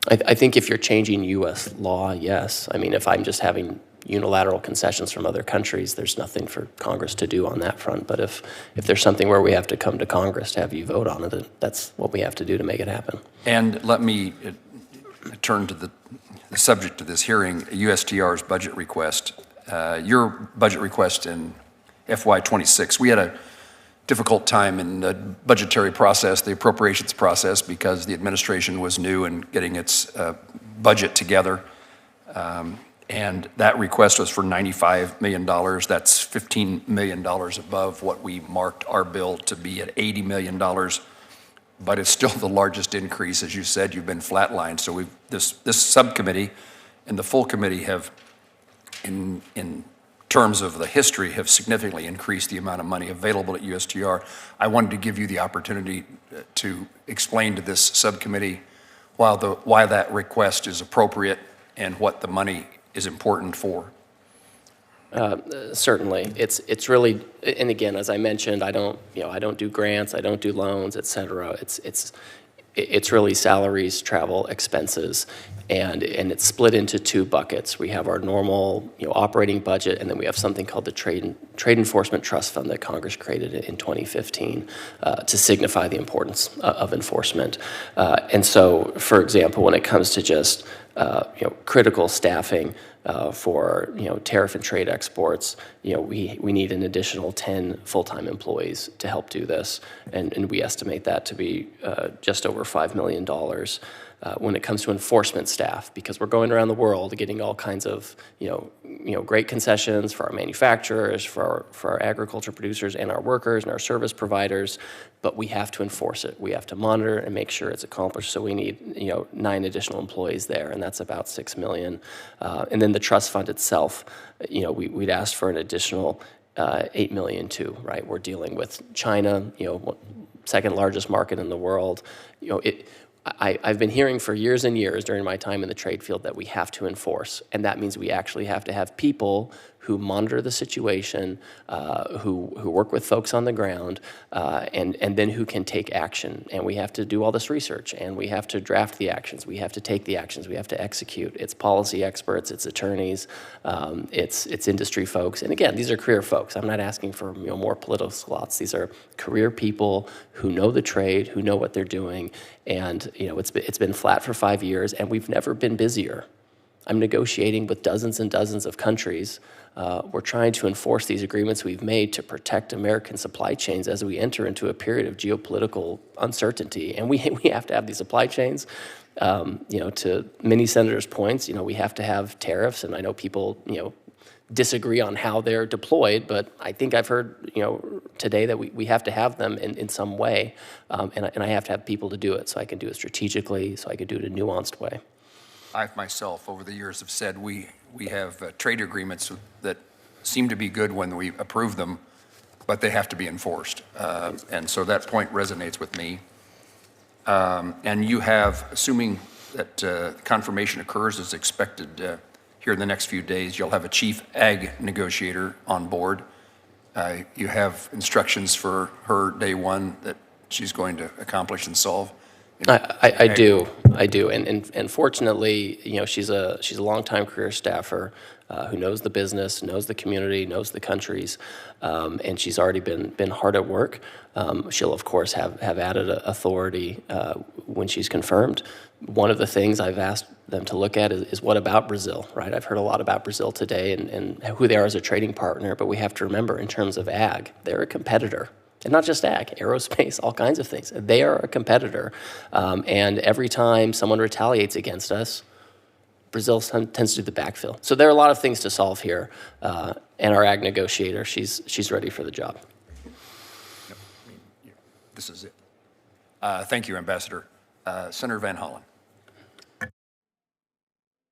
I think if you're changing U.S. law, yes. I mean, if I'm just having unilateral concessions from other countries, there's nothing for Congress to do on that front. But if there's something where we have to come to Congress to have you vote on it, that's what we have to do to make it happen. And let me turn to the subject of this hearing, USTR's budget request. Your budget request in FY26, we had a difficult time in the budgetary process, the appropriations process, because the administration was new and getting its budget together. And that request was for $95 million. That's $15 million above what we marked our bill to be at $80 million. But it's still the largest increase. As you said, you've been flatlined. So this subcommittee and the full committee have, in terms of the history, have significantly increased the amount of money available at USTR. I wanted to give you the opportunity to explain to this subcommittee why that request is appropriate and what the money is important for. Certainly, it's really, and again, as I mentioned, I don't do grants, I don't do loans, et cetera. It's really salaries, travel, expenses, and it's split into two buckets. We have our normal, operating budget, and then we have something called the Trade Enforcement Trust Fund that Congress created in 2015 to signify the importance of enforcement. And so, for example, when it comes to just critical staffing for tariff and trade exports, we need an additional 10 full-time employees to help do this, and we estimate that to be just over $5 million. When it comes to enforcement staff, because we're going around the world getting all kinds of great concessions for our manufacturers, for our agriculture producers and our workers and our service providers, but we have to enforce it. We have to monitor and make sure it's accomplished. So we need 9 additional employees there, and that's about $6 million. And then the trust fund itself, we'd asked for an additional $8 million too. Right, we're dealing with China, second largest market in the world. I've been hearing for years and years during my time in the trade field that we have to enforce, and that means we actually have to have people who monitor the situation, who work with folks on the ground, and then who can take action. And we have to do all this research, and we have to draft the actions, we have to take the actions, we have to execute. It's policy experts, it's attorneys, it's industry folks. And again, these are career folks. I'm not asking for more political slots. These are career people who know the trade, who know what they're doing, and it's been flat for 5 years, and we've never been busier. I'm negotiating with dozens and dozens of countries. We're trying to enforce these agreements we've made to protect American supply chains as we enter into a period of geopolitical uncertainty. And we have to have these supply chains. To many senators' points, we have to have tariffs, and I know people, disagree on how they're deployed, but I think I've heard, today that we have to have them in some way, and I have to have people to do it, so I can do it strategically, so I can do it in a nuanced way. I myself, over the years, have said we have trade agreements that seem to be good when we approve them, but they have to be enforced. And so that point resonates with me. And you have, assuming that confirmation occurs as expected here in the next few days, you'll have a chief ag negotiator on board. You have instructions for her day one that she's going to accomplish and solve. I do, and fortunately, she's a longtime career staffer who knows the business, knows the community, knows the countries, and she's already been hard at work. She'll of course have added authority when she's confirmed. One of the things I've asked them to look at is what about Brazil, right? I've heard a lot about Brazil today and who they are as a trading partner, but we have to remember in terms of ag, they're a competitor. And not just ag, aerospace, all kinds of things. They are a competitor. And every time someone retaliates against us, Brazil tends to do the backfill. So there are a lot of things to solve here. And our ag negotiator, she's ready for the job. This is it. Thank you, Ambassador. Senator Van Hollen.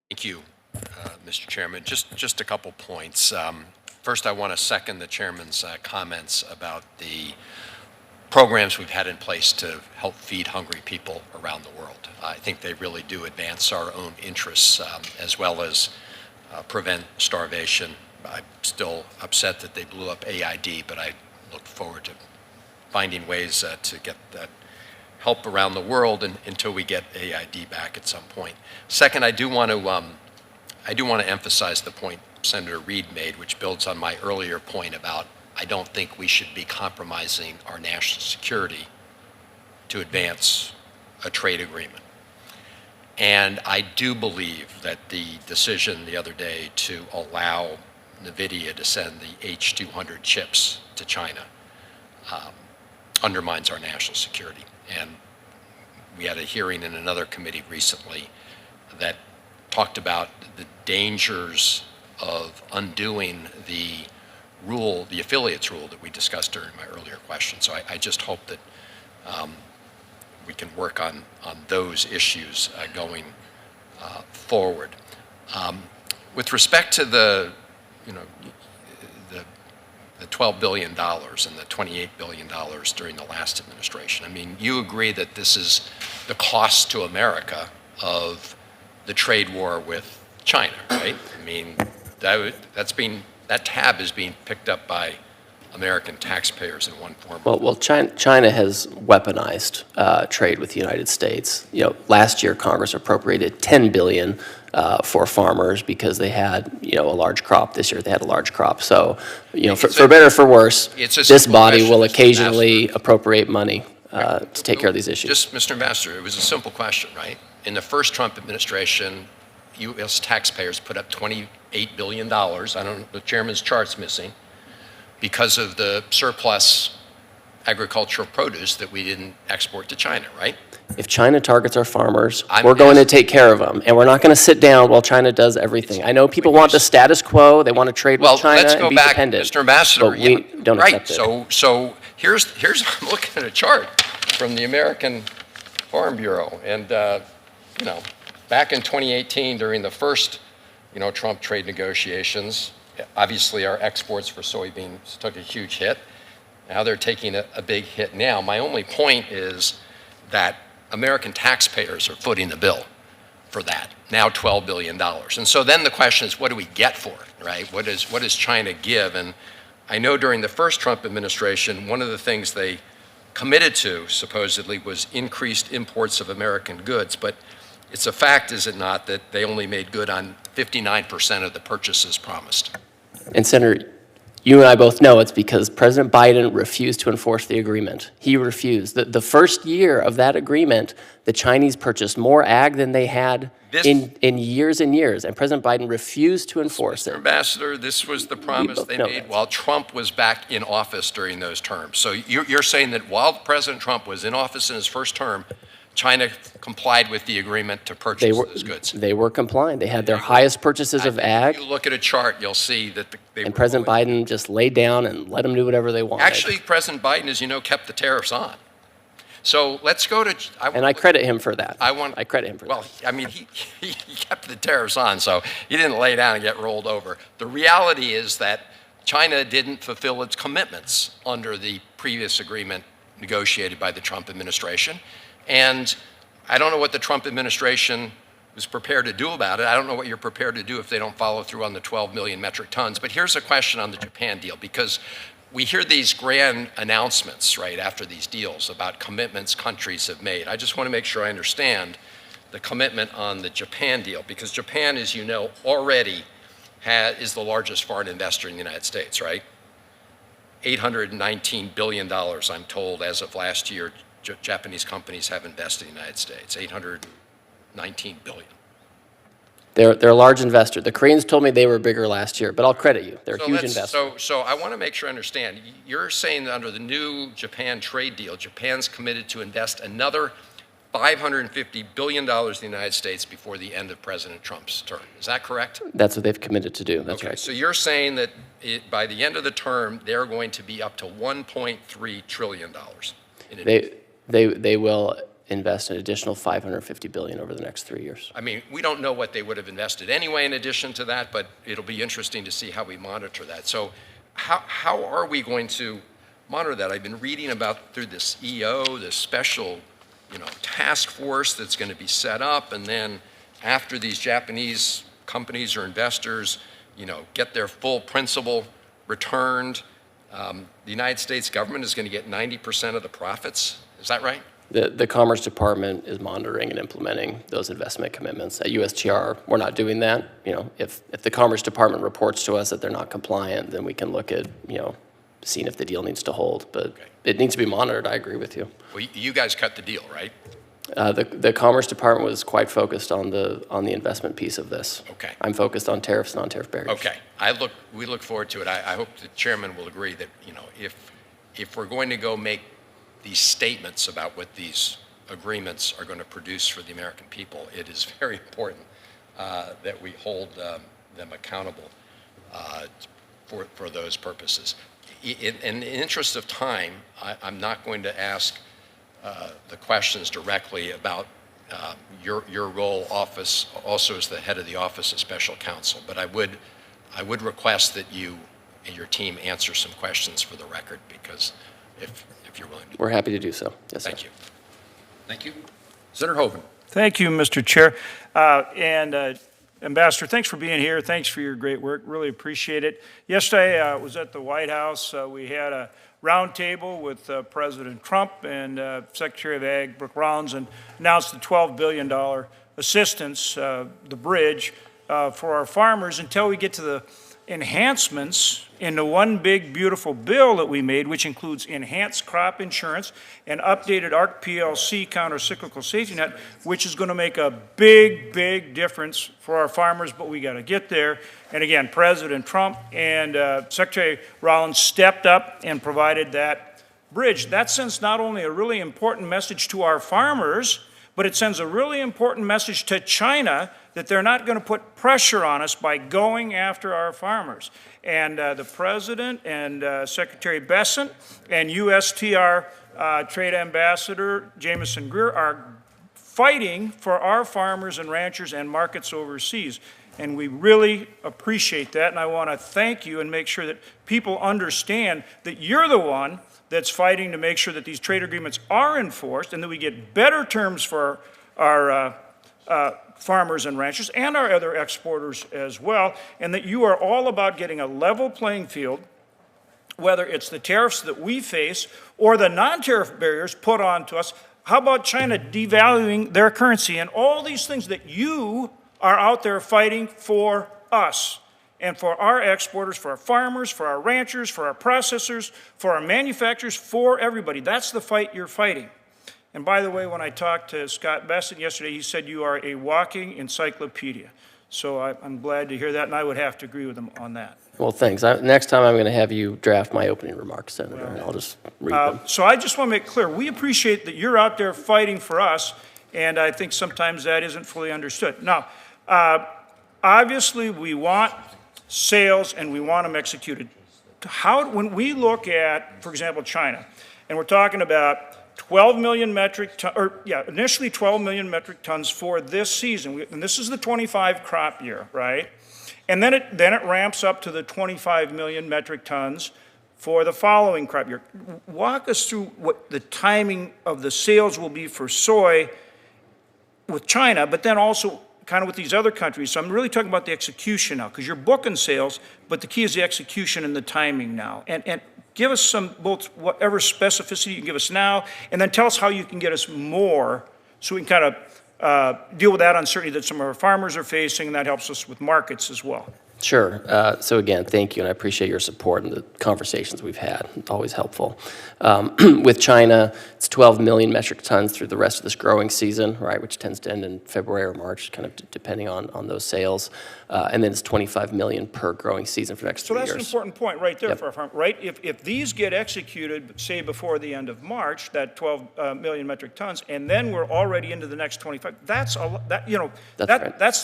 Thank you, Mr. Chairman. Just a couple points. First, I want to second the chairman's comments about the programs we've had in place to help feed hungry people around the world. I think they really do advance our own interests as well as prevent starvation. I'm still upset that they blew up AID, but I look forward to finding ways to get that help around the world until we get AID back at some point. Second, I do want to emphasize the point Senator Reid made, which builds on my earlier point about I don't think we should be compromising our national security to advance a trade agreement. And I do believe that the decision the other day to allow NVIDIA to send the H200 chips to China undermines our national security. And we had a hearing in another committee recently that talked about the dangers of undoing the rule, the affiliates rule that we discussed during my earlier question. So I just hope that we can work on those issues going forward. With respect to the $12 billion and the $28 billion during the last administration, I mean, you agree that this is the cost to America of the trade war with China, right? I mean, that that tab is being picked up by American taxpayers in one form. Well, China has weaponized trade with the United States. Last year Congress appropriated $10 billion for farmers because they had, a large crop. This year they had a large crop. So, for better or for worse, this body will occasionally appropriate money to take care of these issues. Just, Mr. Ambassador, it was a simple question, right? In the first Trump administration, U.S. taxpayers put up $28 billion. I don't know, the chairman's chart's missing, because of the surplus agricultural produce that we didn't export to China, right? If China targets our farmers, we're going to take care of them. And we're not going to sit down while China does everything. I know people want the status quo. They want to trade with China let's go and be back, dependent. Mr. Ambassador. But we don't accept it. So here's I'm looking at a chart from the American Farm Bureau. And, back in 2018, during the first, Trump trade negotiations, obviously our exports for soybeans took a huge hit. Now they're taking a big hit now. My only point is that American taxpayers are footing the bill for that, now $12 billion. And so then the question is, what do we get for it, right? What does China give? And I know during the first Trump administration, one of the things they committed to, supposedly, was increased imports of American goods. But it's a fact, is it not, that they only made good on 59% of the purchases promised? And Senator, you and I both know it's because President Biden refused to enforce the agreement. He refused. The first year of that agreement, the Chinese purchased more ag than they had in years and years, and President Biden refused to enforce it. Mr. Ambassador, this was the promise they made while Trump was back in office during those terms. So you're saying that while President Trump was in office in his first term, China complied with the agreement to purchase those goods? They were compliant. They had their highest purchases of ag. If you look at a chart, you'll see that they were. And President Biden just laid down and let them do whatever they wanted. Actually, President Biden, as you know, kept the tariffs on. So let's go to. And I credit him for that. I credit him for that. Well, I mean, he kept the tariffs on, so he didn't lay down and get rolled over. The reality is that China didn't fulfill its commitments under the previous agreement negotiated by the Trump administration. And I don't know what the Trump administration was prepared to do about it. I don't know what you're prepared to do if they don't follow through on the 12 million metric tons. But here's a question on the Japan deal, because we hear these grand announcements, right, after these deals about commitments countries have made. I just want to make sure I understand the commitment on the Japan deal, because Japan, as you know, already is the largest foreign investor in the United States, right? $819 billion, I'm told, as of last year, Japanese companies have invested in the United States, $819 billion. They're a large investor. The Koreans told me they were bigger last year, but I'll credit you. They're a huge investor. So I want to make sure I understand. You're saying that under the new Japan trade deal, Japan's committed to invest another $550 billion in the United States before the end of President Trump's term. Is that correct? That's what they've committed to do. That's right. So you're saying that by the end of the term, they're going to be up to $1.3 trillion in investment. They will invest an additional $550 billion over the next 3 years. I mean, we don't know what they would have invested anyway in addition to that, but it'll be interesting to see how we monitor that. So how are we going to monitor that? I've been reading about through this EO, this special, task force that's going to be set up, and then after these Japanese companies or investors, get their full principal returned, the United States government is going to get 90% of the profits. Is that right? The Commerce Department is monitoring and implementing those investment commitments. At USTR, we're not doing that. If the Commerce Department reports to us that they're not compliant, then we can look at, seeing if the deal needs to hold. But it needs to be monitored. I agree with you. Well, you guys cut the deal, right? The Commerce Department was quite focused on the investment piece of this. Okay. I'm focused on tariffs, non-tariff barriers. Okay. We look forward to it. I hope the chairman will agree that, if we're going to go make these statements about what these agreements are going to produce for the American people, it is very important that we hold them accountable for those purposes. In the interest of time, I'm not going to ask the questions directly about your role, office, also as the head of the Office of Special Counsel, but I would request that you and your team answer some questions for the record, because if you're willing to. We're happy to do so. Yes, Thank sir. you. Thank you. Senator Hoeven. Thank you, Mr. Chair. And Ambassador, thanks for being here. Thanks for your great work. Really appreciate it. Yesterday, I was at the White House. We had a roundtable with President Trump and Secretary of Ag, Brooke Rollins, and announced the $12 billion assistance, the bridge, for our farmers until we get to the enhancements in the one big beautiful bill that we made, which includes enhanced crop insurance and updated ARC PLC counter-cyclical safety net, which is going to make a big difference for our farmers, but we got to get there. And again, President Trump and Secretary Rollins stepped up and provided that bridge. That sends not only a really important message to our farmers, but it sends a really important message to China that they're not going to put pressure on us by going after our farmers. And the President and Secretary Besant and USTR Trade Ambassador Jamison Greer are fighting for our farmers and ranchers and markets overseas. And we really appreciate that, and I want to thank you and make sure that people understand that you're the one that's fighting to make sure that these trade agreements are enforced and that we get better terms for our farmers and ranchers and our other exporters as well, and that you are all about getting a level playing field, whether it's the tariffs that we face or the non-tariff barriers put on to us. How about China devaluing their currency and all these things that you are out there fighting for us and for our exporters, for our farmers, for our ranchers, for our processors, for our manufacturers, for everybody. That's the fight you're fighting. And by the way, when I talked to Scott Besant yesterday, he said you are a walking encyclopedia. So I'm glad to hear that, and I would have to agree with him on that. Well, thanks. Next time I'm going to have you draft my opening remarks, Senator, and I'll just read them. So I just want to make clear, we appreciate that you're out there fighting for us, and I think sometimes that isn't fully understood. Now, obviously, we want sales and we want them executed. When we look at, for example, China, and we're talking about 12 million metric tons, initially 12 million metric tons for this season, and this is the 25 crop year, right? And then it ramps up to the 25 million metric tons for the following crop year. Walk us through what the timing of the sales will be for soy with China, but then also kind of with these other countries. So I'm really talking about the execution now, because you're booking sales, but the key is the execution and the timing now. And give us some, both whatever specificity you can give us now, and then tell us how you can get us more so we can kind of deal with that uncertainty that some of our farmers are facing, and that helps us with markets as well. Sure. So again, thank you, and I appreciate your support and the conversations we've had. Always helpful. With China, it's 12 million metric tons through the rest of this growing season, right, which tends to end in February or March, kind of depending on those sales. And then it's 25 million per growing season for the next 3 years. So that's an important point right there for our farm, right? If these get executed, say before the end of March, that 12 million metric tons, and then we're already into the next 25, that's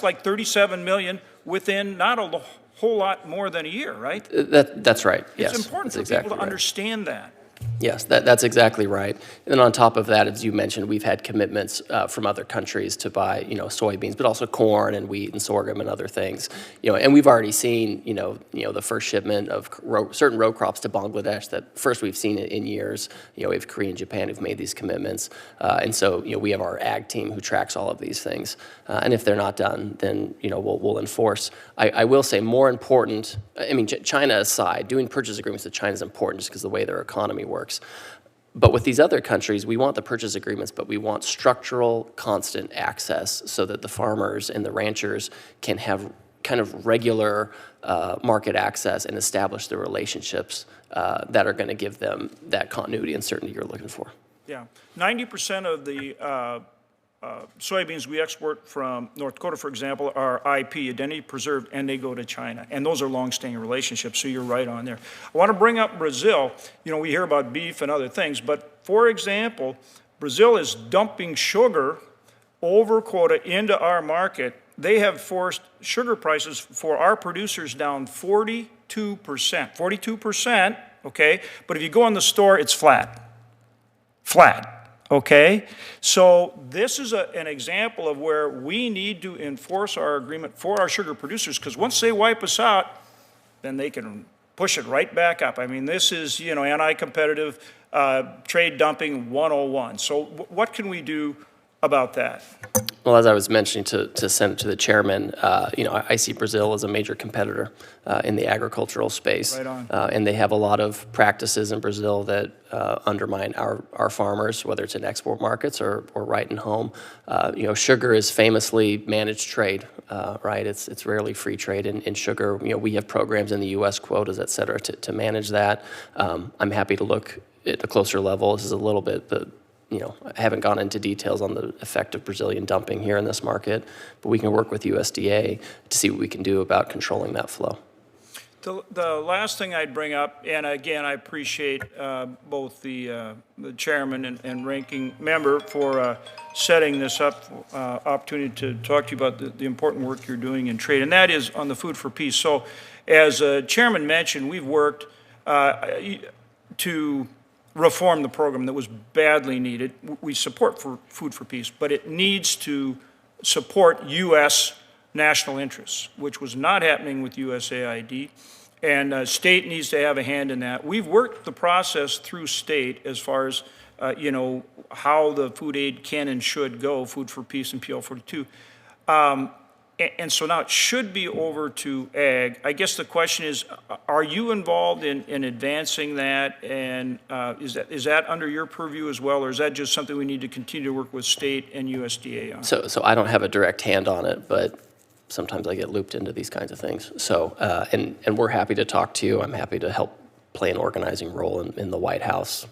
like 37 million within not a whole lot more than a year, right? That's right, yes. It's important for people to understand that. Yes, that's exactly right. And then on top of that, as you mentioned, we've had commitments from other countries to buy, soybeans, but also corn and wheat and sorghum and other things. And we've already seen, the first shipment of certain row crops to Bangladesh that first we've seen it in years. We have Korea and Japan who've made these commitments. And so, we have our ag team who tracks all of these things. And if they're not done, then, we'll enforce. I will say more important, China aside, doing purchase agreements with China is important just because of the way their economy works. But with these other countries, we want the purchase agreements, but we want structural, constant access so that the farmers and the ranchers can have kind of regular market access and establish the relationships that are going to give them that continuity and certainty you're looking for. Yeah, 90% of the soybeans we export from North Dakota, for example, are IP, identity preserved, and they go to China. And those are long-standing relationships, so you're right on there. I want to bring up Brazil. We hear about beef and other things, but for example, Brazil is dumping sugar over quota into our market. They have forced sugar prices for our producers down 42%. 42%, okay? But if you go in the store, it's flat. Flat. Okay, so this is an example of where we need to enforce our agreement for our sugar producers, because once they wipe us out, then they can push it right back up. This is, anti-competitive trade dumping 101. So what can we do about that? Well, as I was mentioning to the chairman, I see Brazil as a major competitor in the agricultural space. Right on. And they have a lot of practices in Brazil that undermine our farmers, whether it's in export markets or right in home. Sugar is famously managed trade, right? It's rarely free trade in sugar. We have programs in the U.S., quotas, et cetera, to manage that. I'm happy to look at a closer level. This is a little bit, but I haven't gone into details on the effect of Brazilian dumping here in this market, but we can work with USDA to see what we can do about controlling that flow. The last thing I'd bring up, and again, I appreciate both the chairman and ranking member for setting this up, opportunity to talk to you about the important work you're doing in trade, and that is on the Food for Peace. So as Chairman mentioned, we've worked to reform the program that was badly needed. We support for Food for Peace, but it needs to support U.S. national interests, which was not happening with USAID, and state needs to have a hand in that. We've worked the process through state as far as, how the food aid can and should go, Food for Peace and PL 42. And so now it should be over to ag. I guess the question is, are you involved in advancing that? And is that under your purview as well, or is that just something we need to continue to work with state and USDA on? So I don't have a direct hand on it, but sometimes I get looped into these kinds of things. So, and we're happy to talk to you. I'm happy to help play an organizing role in the White House,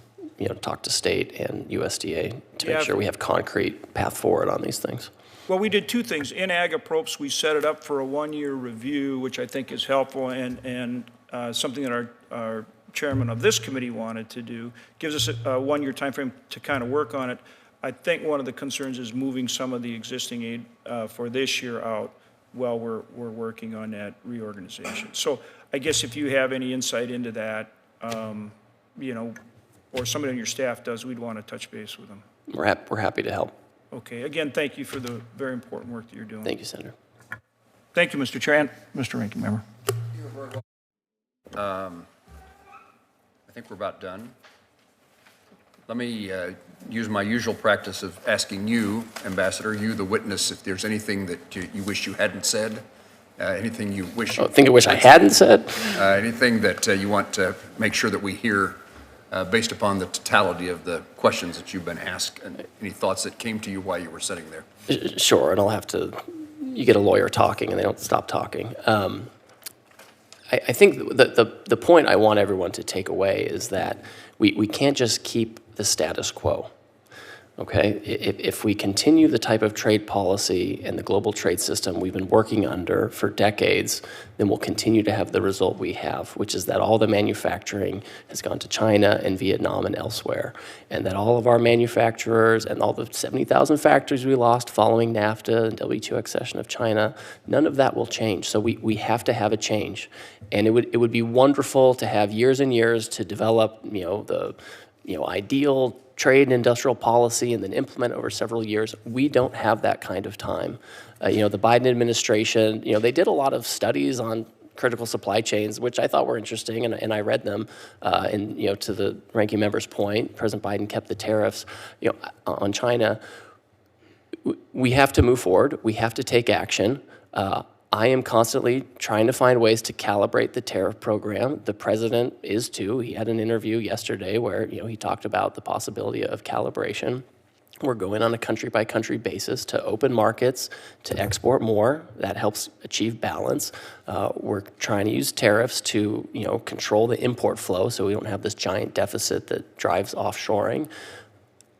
talk to state and USDA to make sure we have concrete path forward on these things. Well, we did two things. In Ag Approps, we set it up for a one-year review, which I think is helpful, and something that our chairman of this committee wanted to do. Gives us a one-year time frame to kind of work on it. I think one of the concerns is moving some of the existing aid for this year out while we're working on that reorganization. So I guess if you have any insight into that, or somebody on your staff does, we'd want to touch base with them. We're happy to help. Okay. Again, thank you for the very important work that you're doing. Thank you, Senator. Thank you, Mr. Chair, and Mr. Ranking Member. I think we're about done. Let me use my usual practice of asking you, Ambassador, you the witness, if there's anything that you wish you hadn't said, anything you wish... I think I wish I hadn't said? Anything that you want to make sure that we hear based upon the totality of the questions that you've been asked, and any thoughts that came to you while you were sitting there? Sure, and I'll have to... You get a lawyer talking, and they don't stop talking. I think the point I want everyone to take away is that we can't just keep the status quo, okay? If we continue the type of trade policy and the global trade system we've been working under for decades, then we'll continue to have the result we have, which is that all the manufacturing has gone to China and Vietnam and elsewhere, and that all of our manufacturers and all the 70,000 factories we lost following NAFTA and WTO accession of China, none of that will change. So we have to have a change. And it would be wonderful to have years and years to develop, the ideal trade and industrial policy and then implement over several years. We don't have that kind of time. The Biden administration, they did a lot of studies on critical supply chains, which I thought were interesting, and I read them. And to the ranking member's point, President Biden kept the tariffs, on China. We have to move forward. We have to take action. I am constantly trying to find ways to calibrate the tariff program. The president is too. He had an interview yesterday where he talked about the possibility of calibration. We're going on a country-by-country basis to open markets, to export more. That helps achieve balance. We're trying to use tariffs to control the import flow so we don't have this giant deficit that drives offshoring.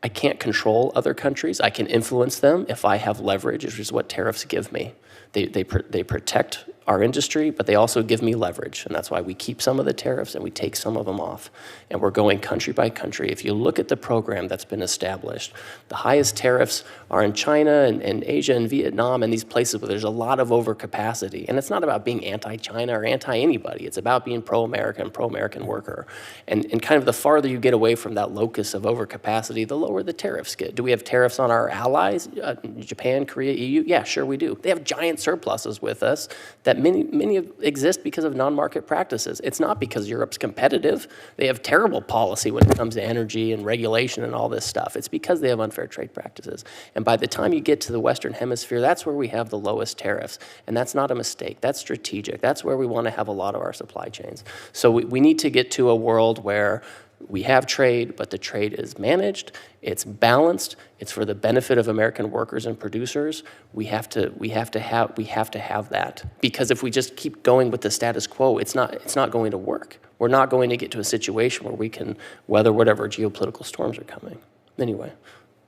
I can't control other countries. I can influence them if I have leverage, which is what tariffs give me. They protect our industry, but they also give me leverage, and that's why we keep some of the tariffs and we take some of them off. And we're going country by country. If you look at the program that's been established, the highest tariffs are in China and Asia and Vietnam and these places where there's a lot of overcapacity. And it's not about being anti-China or anti-anybody. It's about being pro-America and pro-American worker. And kind of the farther you get away from that locus of overcapacity, the lower the tariffs get. Do we have tariffs on our allies, Japan, Korea, EU? Yeah, sure we do. They have giant surpluses with us that many exist because of non-market practices. It's not because Europe's competitive. They have terrible policy when it comes to energy and regulation and all this stuff. It's because they have unfair trade practices. And by the time you get to the Western Hemisphere, that's where we have the lowest tariffs. And that's not a mistake. That's strategic. That's where we want to have a lot of our supply chains. So we need to get to a world where we have trade, but the trade is managed, it's balanced, it's for the benefit of American workers and producers. We have to have that, because if we just keep going with the status quo, it's not going to work. We're not going to get to a situation where we can weather whatever geopolitical storms are coming. Anyway,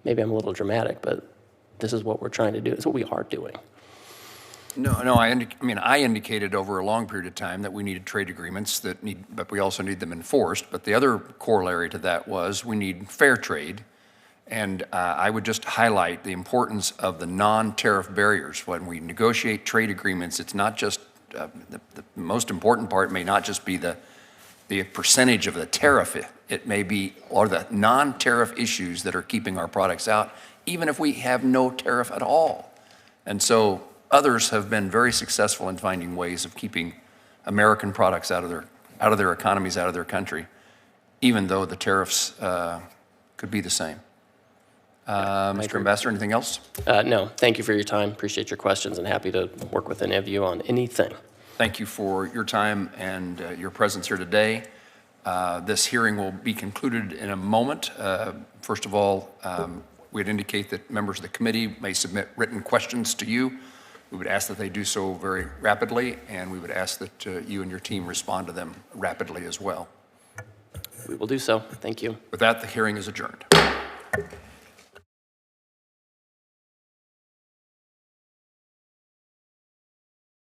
maybe I'm a little dramatic, but this is what we're trying to do. It's what we are doing. No, I indicated over a long period of time that we needed trade agreements but we also need them enforced. But the other corollary to that was we need fair trade. And I would just highlight the importance of the non-tariff barriers. When we negotiate trade agreements, it's not just, the most important part may not just be the percentage of the tariff. It may be, or the non-tariff issues that are keeping our products out, even if we have no tariff at all. And so others have been very successful in finding ways of keeping American products out of their economies, out of their country, even though the tariffs could be the same. Mr. Ambassador, anything else? No, thank you for your time. Appreciate your questions and happy to work with any of you on anything. Thank you for your time and your presence here today. This hearing will be concluded in a moment. First of all, we'd indicate that members of the committee may submit written questions to you. We would ask that they do so very rapidly, and we would ask that you and your team respond to them rapidly as well. We will do so. Thank you. With that, the hearing is adjourned.